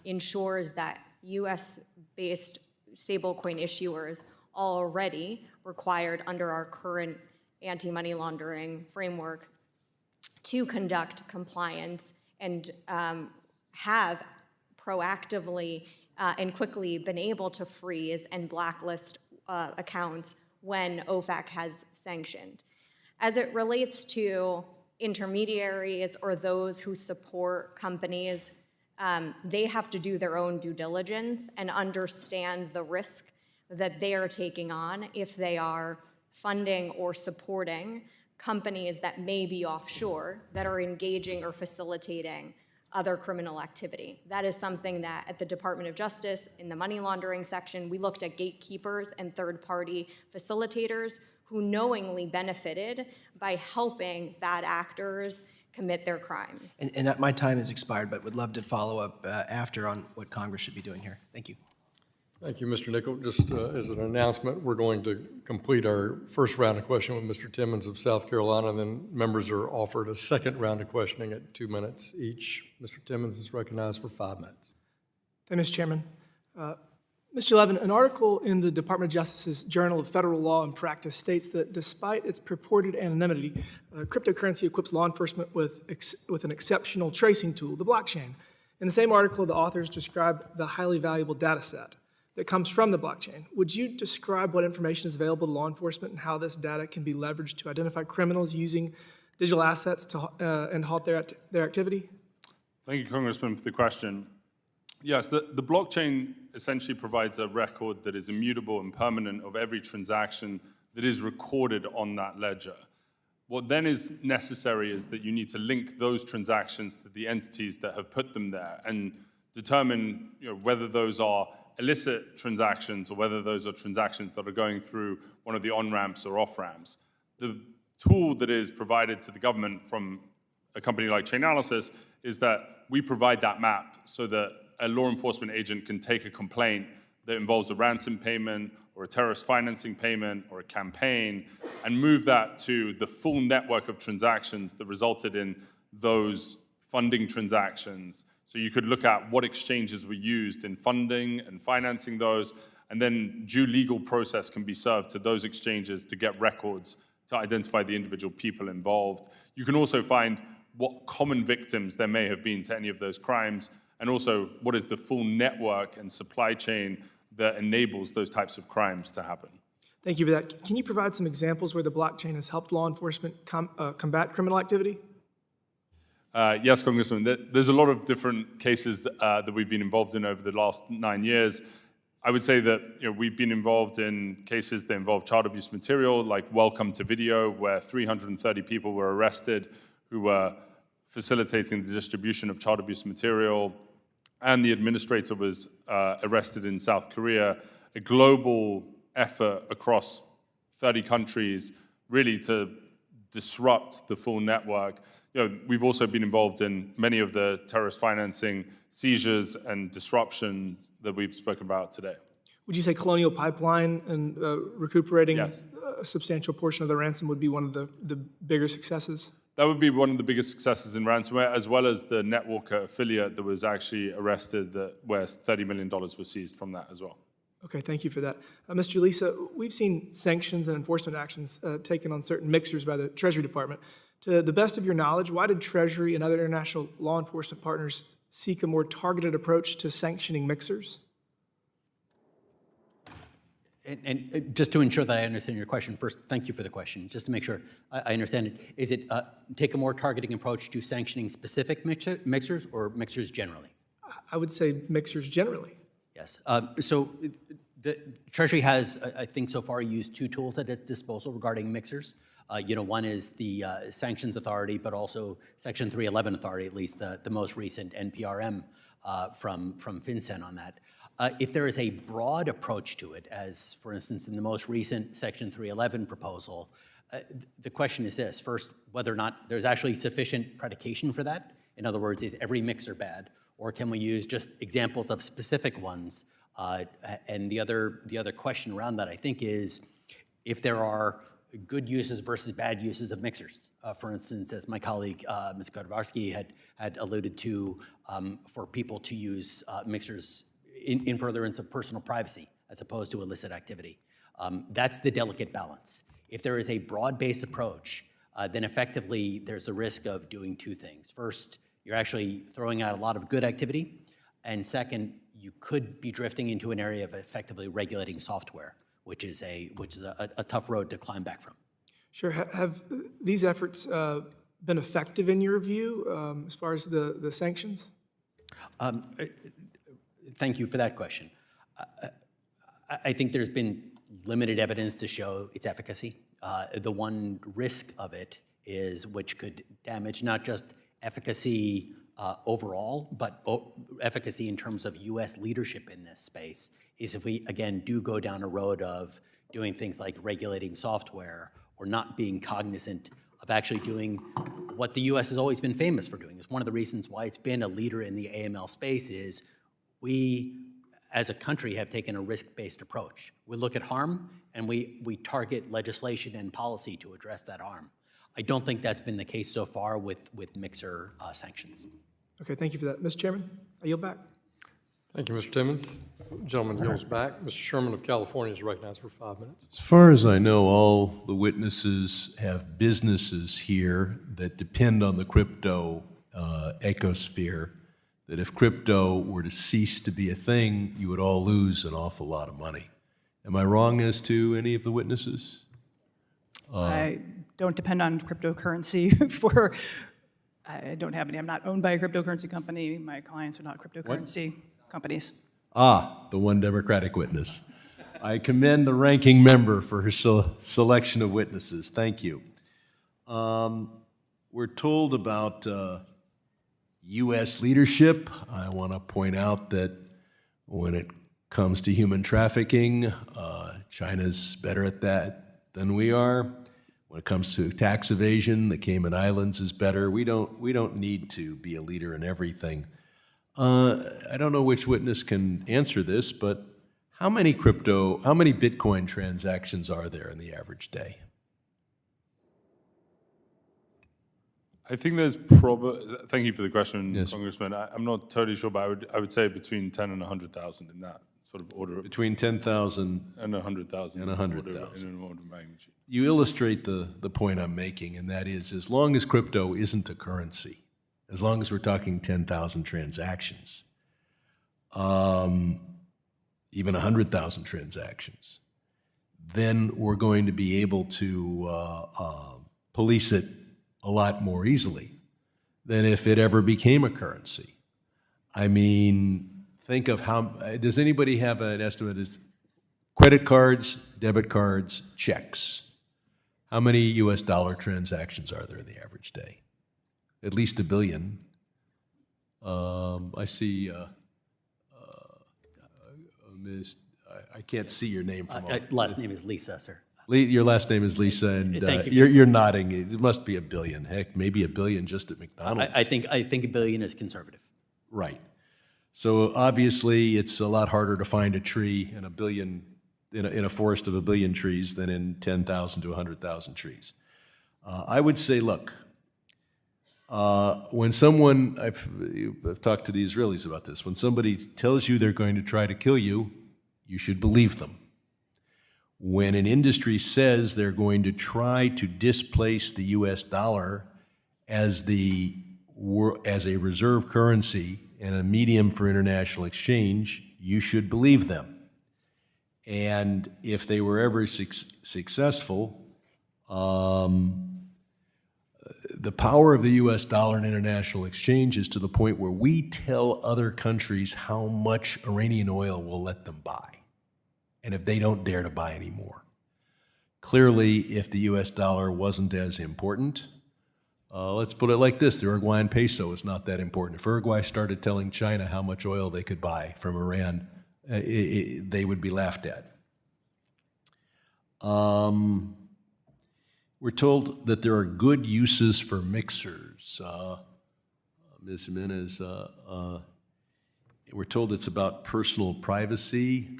ensures that U.S.-based stablecoin issuers are already required under our current anti-money laundering framework to conduct compliance and have proactively and quickly been able to freeze and blacklist accounts when OFAC has sanctioned. As it relates to intermediaries or those who support companies, they have to do their own due diligence and understand the risk that they are taking on if they are funding or supporting companies that may be offshore that are engaging or facilitating other criminal activity. That is something that at the Department of Justice, in the money laundering section, we looked at gatekeepers and third-party facilitators who knowingly benefited by helping bad actors commit their crimes. And my time has expired, but would love to follow up after on what Congress should be doing here. Thank you. Thank you, Mr. Nickel. Just as an announcement, we're going to complete our first round of questioning with Mr. Timmons of South Carolina, and then members are offered a second round of questioning at 2 minutes each. Mr. Timmons is recognized for 5 minutes. Thank you, Mr. Chairman. Mr. Levin, an article in the Department of Justice's Journal of Federal Law and Practice states that despite its purported anonymity, cryptocurrency equips law enforcement with an exceptional tracing tool, the blockchain. In the same article, the authors describe the highly valuable data set that comes from the blockchain. Would you describe what information is available to law enforcement and how this data can be leveraged to identify criminals using digital assets and halt their activity? Thank you, Congressman, for the question. Yes, the blockchain essentially provides a record that is immutable and permanent of every transaction that is recorded on that ledger. What then is necessary is that you need to link those transactions to the entities that have put them there and determine whether those are illicit transactions or whether those are transactions that are going through one of the on-ramps or off-ramps. The tool that is provided to the government from a company like Chainalysis is that we provide that map so that a law enforcement agent can take a complaint that involves a ransom payment or a terrorist financing payment or a campaign and move that to the full network of transactions that resulted in those funding transactions. So you could look at what exchanges were used in funding and financing those, and then due legal process can be served to those exchanges to get records to identify the individual people involved. You can also find what common victims there may have been to any of those crimes, and also what is the full network and supply chain that enables those types of crimes to happen. Thank you for that. Can you provide some examples where the blockchain has helped law enforcement combat criminal activity? Yes, Congressman. There's a lot of different cases that we've been involved in over the last 9 years. I would say that we've been involved in cases that involve child abuse material, like Welcome to Video, where 330 people were arrested who were facilitating the distribution of child abuse material, and the administrator was arrested in South Korea. A global effort across 30 countries, really to disrupt the full network. We've also been involved in many of the terrorist financing seizures and disruptions that we've spoken about today. Would you say Colonial Pipeline and recuperating Yes. a substantial portion of the ransom would be one of the bigger successes? That would be one of the biggest successes in ransomware, as well as the Netwalker affiliate that was actually arrested, where $30 million was seized from that as well. Okay, thank you for that. Mr. Lisa, we've seen sanctions and enforcement actions taken on certain mixers by the Treasury Department. To the best of your knowledge, why did Treasury and other international law enforcement partners seek a more targeted approach to sanctioning mixers? And just to ensure that I understand your question, first, thank you for the question. Just to make sure I understand it, is it take a more targeting approach to sanctioning specific mixers or mixers generally? I would say mixers generally. Yes. So the Treasury has, I think so far, used two tools at its disposal regarding mixers. One is the Sanctions Authority, but also Section 311 Authority, at least the most recent NPRM from FinCEN on that. If there is a broad approach to it, as for instance in the most recent Section 311 proposal, the question is this: first, whether or not there's actually sufficient predication for that. In other words, is every mixer bad, or can we use just examples of specific ones? And the other question around that, I think, is if there are good uses versus bad uses of mixers. For instance, as my colleague, Ms. Khodarkovsky, had alluded to, for people to use mixers in furtherance of personal privacy as opposed to illicit activity. That's the delicate balance. If there is a broad-based approach, then effectively there's a risk of doing two things. First, you're actually throwing out a lot of good activity, and second, you could be drifting into an area of effectively regulating software, which is a tough road to climb back from. Sure. Have these efforts been effective in your view as far as the sanctions? Thank you for that question. I think there's been limited evidence to show its efficacy. The one risk of it is, which could damage not just efficacy overall, but efficacy in terms of U.S. leadership in this space, is if we, again, do go down a road of doing things like regulating software or not being cognizant of actually doing what the U.S. has always been famous for doing. It's one of the reasons why it's been a leader in the AML space is we, as a country, have taken a risk-based approach. We look at harm, and we target legislation and policy to address that harm. I don't think that's been the case so far with mixer sanctions. Okay, thank you for that. Mr. Chairman, I yield back. Thank you, Mr. Timmons. Gentleman yields back. Mr. Sherman of California is recognized for 5 minutes. As far as I know, all the witnesses have businesses here that depend on the crypto ecosphere, that if crypto were to cease to be a thing, you would all lose an awful lot of money. Am I wrong as to any of the witnesses? I don't depend on cryptocurrency for, I don't have any. I'm not owned by a cryptocurrency company. My clients are not cryptocurrency companies. Ah, the one Democratic witness. I commend the ranking member for her selection of witnesses. Thank you. We're told about U.S. leadership. I want to point out that when it comes to human trafficking, China's better at that than we are. When it comes to tax evasion, the Cayman Islands is better. We don't need to be a leader in everything. I don't know which witness can answer this, but how many Bitcoin transactions are there in the average day? I think there's probably, thank you for the question, Yes. Congressman. I'm not totally sure, but I would say between 10 and 100,000 in that sort of order. Between 10,000 and 100,000. and 100,000. In an order of magnitude. You illustrate the point I'm making, and that is, as long as crypto isn't a currency, as long as we're talking 10,000 transactions, even 100,000 transactions, then we're going to be able to police it a lot more easily than if it ever became a currency. I mean, think of how, does anybody have an estimate? Is credit cards, debit cards, checks. How many US dollar transactions are there in the average day? At least 1 billion. I see Ms. I can't see your name from all. Last name is Lisa, sir. Your last name is Lisa, and Thank you. you're nodding. It must be $1 billion. Heck, maybe $1 billion just at McDonald's. I think $1 billion is conservative. Right. So obviously, it's a lot harder to find a tree in a forest of 1 billion trees than in 10,000 to 100,000 trees. I would say, look, when someone, I've talked to the Israelis about this, when somebody tells you they're going to try to kill you, you should believe them. When an industry says they're going to try to displace the US dollar as a reserve currency and a medium for international exchange, you should believe them. And if they were ever successful, the power of the US dollar in international exchange is to the point where we tell other countries how much Iranian oil we'll let them buy, and if they don't dare to buy any more. Clearly, if the US dollar wasn't as important, let's put it like this, the Uruguayan peso is not that important. If Uruguay started telling China how much oil they could buy from Iran, they would be laughed at. We're told that there are good uses for mixers. Ms. Jimenez, we're told it's about personal privacy.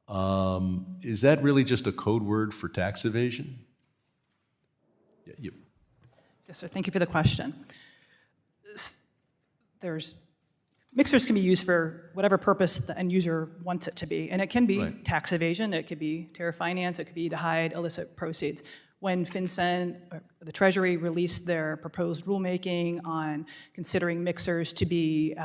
Is that really just a code word for tax evasion? Yeah, you. Yes, sir. Thank you for the question. Mixers can be used for whatever purpose the end user wants it to be, and it can be tax evasion, it could be terror finance, it could be to hide illicit proceeds. When FinCEN, the Treasury, released their proposed rulemaking on considering mixers to be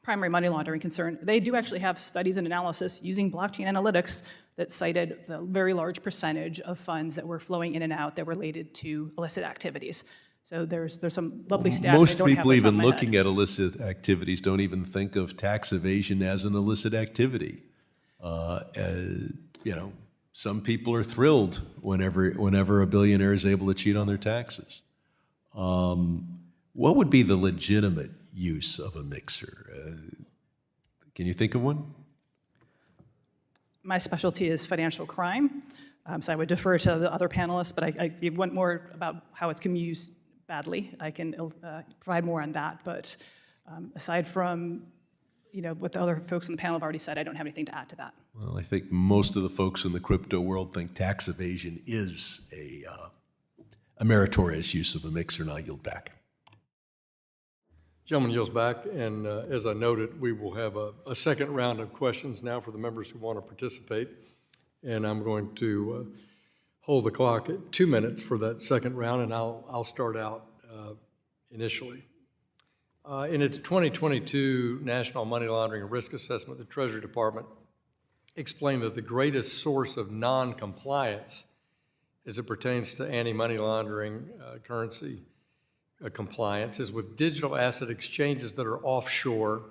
primary money laundering concern, they do actually have studies and analysis using blockchain analytics that cited the very large percentage of funds that were flowing in and out that related to illicit activities. So there's some lovely stats. Most people even looking at illicit activities don't even think of tax evasion as an illicit activity. Some people are thrilled whenever a billionaire is able to cheat on their taxes. What would be the legitimate use of a mixer? Can you think of one? My specialty is financial crime, so I would defer to the other panelists, but if you want more about how it can be used badly, I can provide more on that. But aside from what the other folks on the panel have already said, I don't have anything to add to that. Well, I think most of the folks in the crypto world think tax evasion is a meritorious use of a mixer, and I'll yield back. Gentleman yields back, and as I noted, we will have a second round of questions now for the members who want to participate, and I'm going to hold the clock at 2 minutes for that second round, and I'll start out initially. In its 2022 National Money Laundering and Risk Assessment, the Treasury Department explained that the greatest source of non-compliance as it pertains to anti-money laundering currency compliance is with digital asset exchanges that are offshore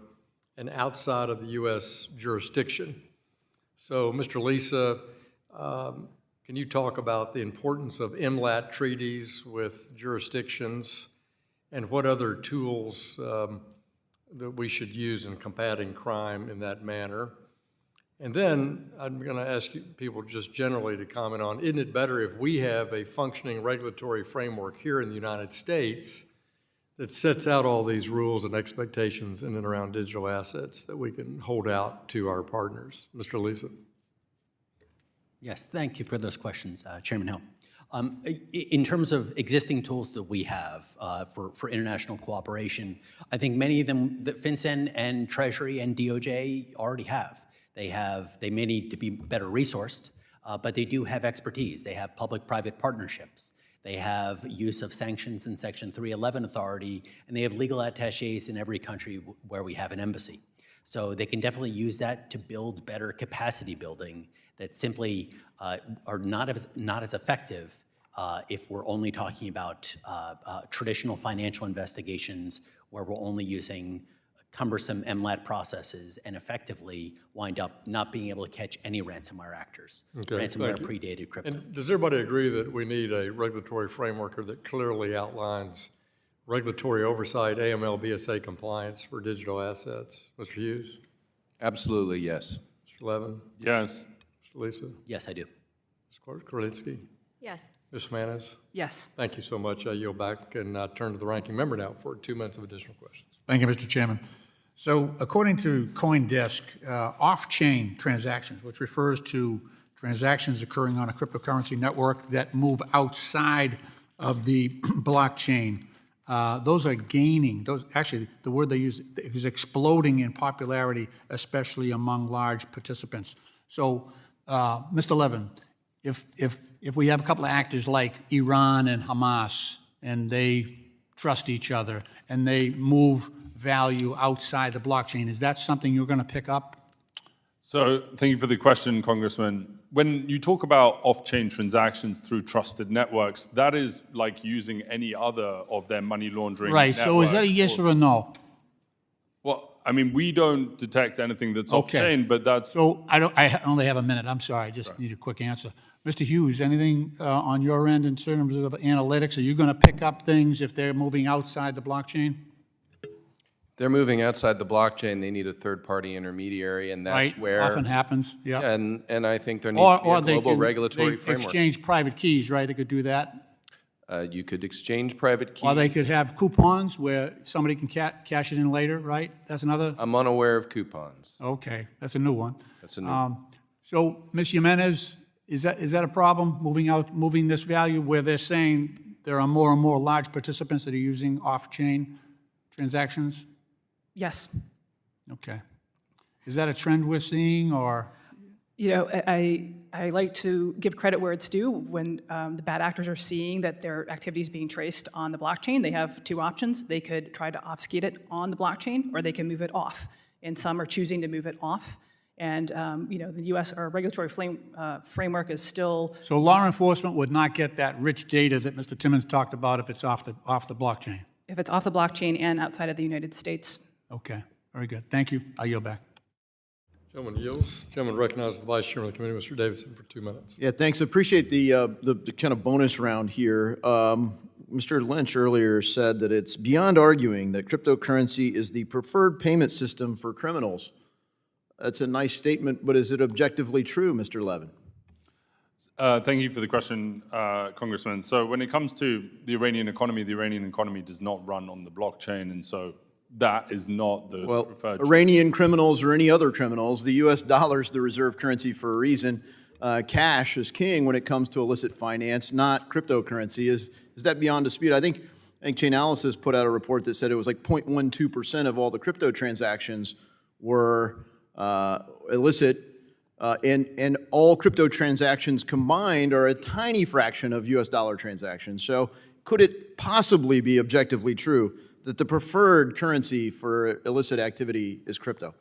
and outside of the U.S. jurisdiction. So, Mr. Lisa, can you talk about the importance of MLAT treaties with jurisdictions and what other tools that we should use in combating crime in that manner? And then I'm going to ask people just generally to comment on, isn't it better if we have a functioning regulatory framework here in the United States that sets out all these rules and expectations in and around digital assets that we can hold out to our partners? Mr. Lisa. Yes, thank you for those questions, Chairman Hill. In terms of existing tools that we have for international cooperation, I think many of them that FinCEN and Treasury and DOJ already have. They may need to be better resourced, but they do have expertise. They have public-private partnerships. They have use of sanctions in Section 311 authority, and they have legal attachés in every country where we have an embassy. So they can definitely use that to build better capacity building that simply are not as effective if we're only talking about traditional financial investigations where we're only using cumbersome MLAT processes and effectively wind up not being able to catch any ransomware actors. Okay, ransomware predated crypto. And does everybody agree that we need a regulatory framework that clearly outlines regulatory oversight, AML, BSA compliance for digital assets? Mr. Hughes? Absolutely, yes. Mr. Levin? Yes. Mr. Lisa? Yes, I do. Ms. Krolinski? Yes. Ms. Jimenez? Yes. Thank you so much. I yield back and turn to the ranking member now for 2 minutes of additional questions. Thank you, Mr. Chairman. So according to CoinDesk, off-chain transactions, which refers to transactions occurring on a cryptocurrency network that move outside of the blockchain, those are gaining. Those actually, the word they use is exploding in popularity, especially among large participants. So, Mr. Levin, if we have a couple of actors like Iran and Hamas, and they trust each other, and they move value outside the blockchain, is that something you're going to pick up? So thank you for the question, Congressman. When you talk about off-chain transactions through trusted networks, that is like using any other of their money laundering Right, so is that a yes or a no? Well, I mean, we don't detect anything that's Okay. off-chain, but that's... So I only have a minute, I'm sorry, I just need a quick answer. Mr. Hughes, anything on your end in terms of analytics? Are you going to pick up things if they're moving outside the blockchain? They're moving outside the blockchain, they need a third-party intermediary, and that's Right, where... often happens, yeah. And I think there needs to be a they global can- regulatory they framework. exchange private keys, right? They could do that. You could exchange private keys. Or they could have coupons where somebody can cash it in later, right? That's another? I'm unaware of coupons. Okay, that's a new one. That's a new one. So, Ms. Jimenez, is that a problem, moving this value where they're saying there are more and more large participants that are using off-chain transactions? Yes. Okay. Is that a trend we're seeing, or? You know, I like to give credit where it's due. When the bad actors are seeing that their activity is being traced on the blockchain, they have two options. They could try to obfuscate it on the blockchain, or they can move it off. And some are choosing to move it off. And, you know, the U.S. or regulatory framework is still... So law enforcement would not get that rich data that Mr. Timmons talked about if it's off the blockchain? If it's off the blockchain and outside of the United States. Okay, very good. Thank you. I yield back. Gentleman yields. Gentleman recognizes the Vice Chairman of the Committee, Mr. Davidson, for 2 minutes. Yeah, thanks. I appreciate the kind of bonus round here. Mr. Lynch earlier said that it's beyond arguing that cryptocurrency is the preferred payment system for criminals. That's a nice statement, but is it objectively true, Mr. Levin? Thank you for the question, Congressman. So when it comes to the Iranian economy does not run on the blockchain, and so that is not the preferred... Iranian criminals or any other criminals, the U.S. dollar is the reserve currency for a reason. Cash is king when it comes to illicit finance, not cryptocurrency. Is that beyond dispute? I think Chainalysis put out a report that said it was like 0.12% of all the crypto transactions were illicit, and all crypto transactions combined are a tiny fraction of U.S. dollar transactions. So could it possibly be objectively true that the preferred currency for illicit activity is crypto?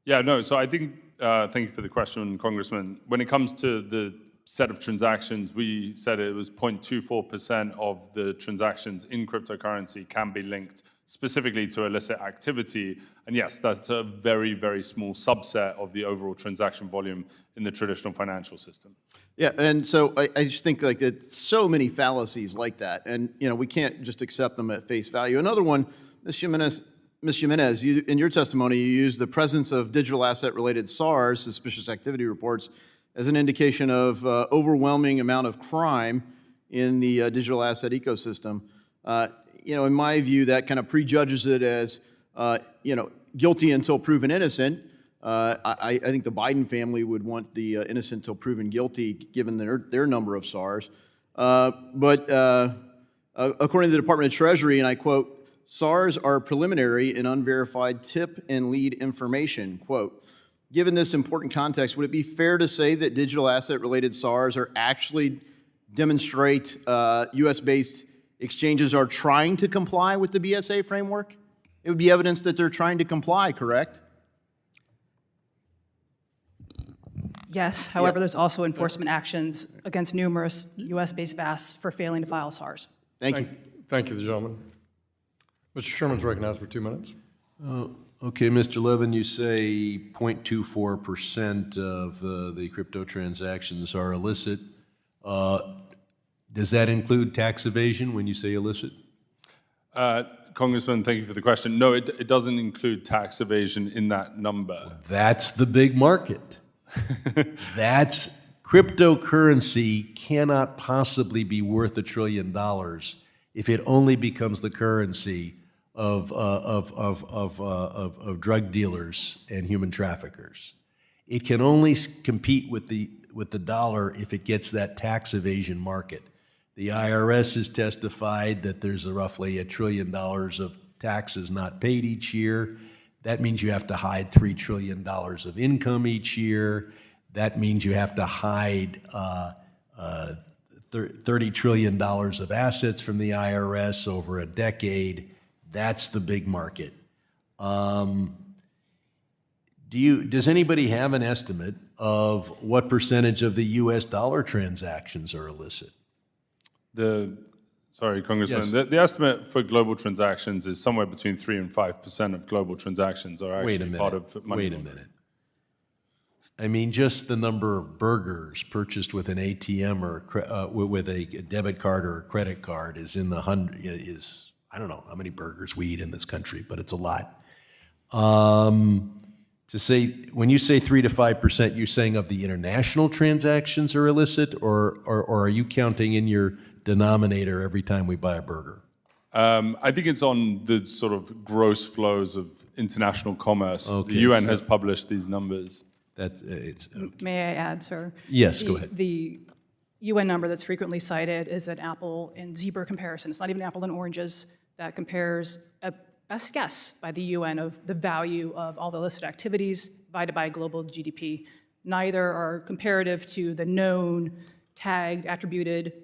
Yeah, no, so I think, thank you for the question, Congressman. When it comes to the set of transactions, we said it was 0.24% of the transactions in cryptocurrency can be linked specifically to illicit activity. And yes, that's a very, very small subset of the overall transaction volume in the traditional financial system. Yeah, and so I just think like it's so many fallacies like that, and you know we can't just accept them at face value. Another one, Ms. Jimenez, you, in your testimony, you used the presence of digital asset-related SARS, suspicious activity reports, as an indication of overwhelming amount of crime in the digital asset ecosystem. You know, in my view, that kind of prejudges it as, you know, guilty until proven innocent. I think the Biden family would want the innocent until proven guilty, given their number of SARs. But according to the Department of Treasury, and I quote, SARs are preliminary and unverified tip and lead information, quote. Given this important context, would it be fair to say that digital asset-related SARs are actually demonstrate U.S.-based exchanges are trying to comply with the BSA framework? It would be evidence that they're trying to comply, correct? Yes, however, there's also enforcement actions against numerous U.S.-based VASs for failing to file SARs. Thank you. Thank you, the gentleman. Mr. Sherman's recognized for 2 minutes. Okay, Mr. Levin, you say 0.24% of the crypto transactions are illicit. Does that include tax evasion when you say illicit? Congressman, thank you for the question. No, it doesn't include tax evasion in that number. That's the big market. That's Cryptocurrency cannot possibly be worth $1 trillion if it only becomes the currency of drug dealers and human traffickers. It can only compete with the dollar if it gets that tax evasion market. The IRS has testified that there's roughly $1 trillion of taxes not paid each year. That means you have to hide $3 trillion of income each year. That means you have to hide $30 trillion of assets from the IRS over a decade. That's the big market. Does anybody have an estimate of what percentage of the U.S. dollar transactions are illicit? Sorry, Congressman. Yes. The estimate for global transactions is somewhere between 3 and 5% of global transactions are actually part of money Wait a minute. I mean, just the number of burgers purchased with an ATM or with a debit card or a credit card is in the I don't know how many burgers we eat in this country, but it's a lot. When you say 3 to 5%, you're saying of the international transactions are illicit, or are you counting in your denominator every time we buy a burger? I think it's on the sort of gross flows of international commerce. Okay, the UN has published these numbers. May I add, sir? Yes, go ahead. The UN number that's frequently cited is an apple and zebra comparison. It's not even apple and oranges. That compares a best guess by the UN of the value of all the illicit activities divided by global GDP. Neither are comparative to the known, tagged, attributed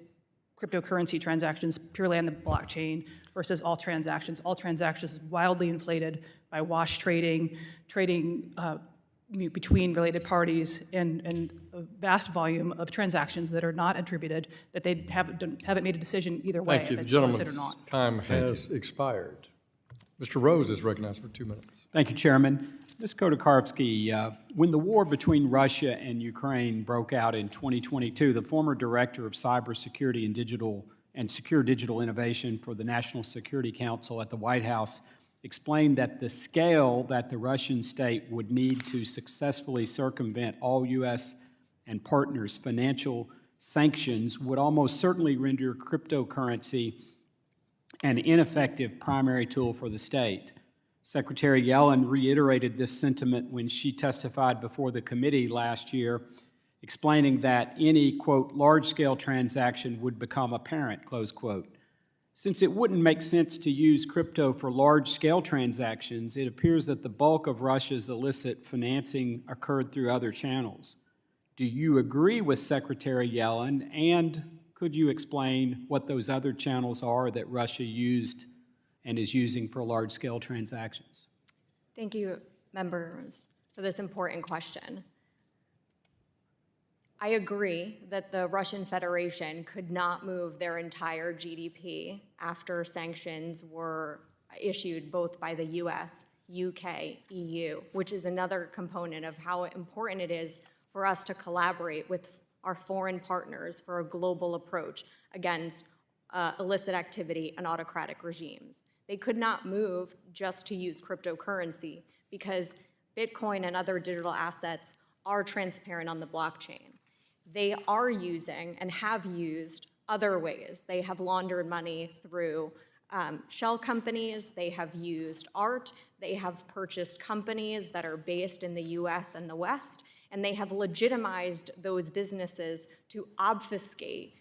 cryptocurrency transactions purely on the blockchain versus all transactions. All transactions wildly inflated by wash trading between related parties, and a vast volume of transactions that are not attributed, that they haven't made a decision either way. Thank you. If The it's illicit or gentleman's not. time has expired. Mr. Rose is recognized for 2 minutes. Thank you, Chairman. Ms. Khodarkovsky, when the war between Russia and Ukraine broke out in 2022, the former director of cybersecurity and secure digital innovation for the National Security Council at the White House explained that the scale that the Russian state would need to successfully circumvent all U.S. and partners' financial sanctions would almost certainly render cryptocurrency an ineffective primary tool for the state. Secretary Yellen reiterated this sentiment when she testified before the committee last year, explaining that any, quote, large-scale transaction would become apparent, close quote. Since it wouldn't make sense to use crypto for large-scale transactions, it appears that the bulk of Russia's illicit financing occurred through other channels. Do you agree with Secretary Yellen, and could you explain what those other channels are that Russia used and is using for large-scale transactions? Thank you, members, for this important question. I agree that the Russian Federation could not move their entire GDP after sanctions were issued both by the US, UK, EU, which is another component of how important it is for us to collaborate with our foreign partners for a global approach against illicit activity and autocratic regimes. They could not move just to use cryptocurrency because Bitcoin and other digital assets are transparent on the blockchain. They are using and have used other ways. They have laundered money through shell companies. They have used art. They have purchased companies that are based in the US and the West, and they have legitimized those businesses to obfuscate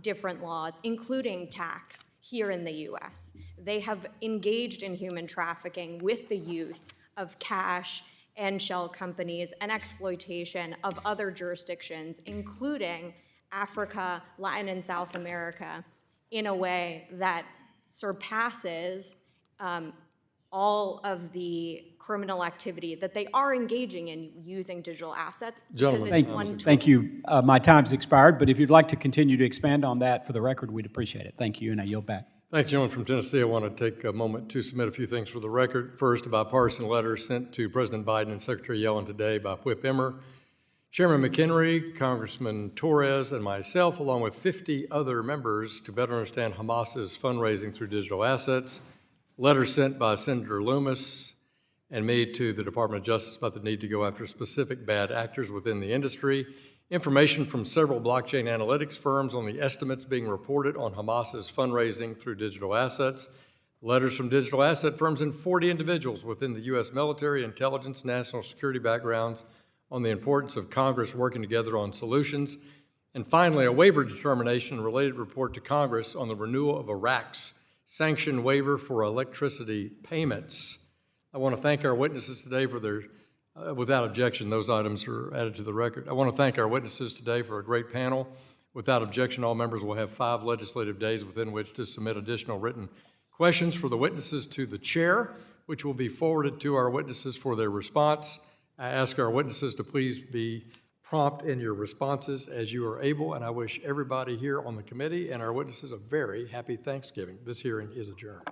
different laws, including tax, here in the US. They have engaged in human trafficking with the use of cash and shell companies and exploitation of other jurisdictions, including Africa, Latin and South America, in a way that surpasses all of the criminal activity that they are engaging in using digital assets. Gentlemen, thank you. My time's expired, but if you'd like to continue to expand on that for the record, we'd appreciate it. Thank you, and I yield back. Thanks, gentleman from Tennessee. I want to take a moment to submit a few things for the record. First, a bipartisan letter sent to President Biden and Secretary Yellen today by Whip Emmer, Chairman McHenry, Congressman Torres, and myself, along with 50 other members, to better understand Hamas's fundraising through digital assets. Letter sent by Senator Loomis and made to the Department of Justice about the need to go after specific bad actors within the industry information from several blockchain analytics firms on the estimates being reported on Hamas's fundraising through digital assets, letters from digital asset firms and 40 individuals within the U.S. military, intelligence, national security backgrounds on the importance of Congress working together on solutions, and finally, a waiver determination and related report to Congress on the renewal of Iraq's sanction waiver for electricity payments. I want to thank our witnesses today for their, without objection, those items are added to the record. I want to thank our witnesses today for a great panel. Without objection, all members will have 5 legislative days within which to submit additional written questions for the witnesses to the chair, which will be forwarded to our witnesses for their response. I ask our witnesses to please be prompt in your responses as you are able, and I wish everybody here on the committee and our witnesses a very happy Thanksgiving. This hearing is adjourned.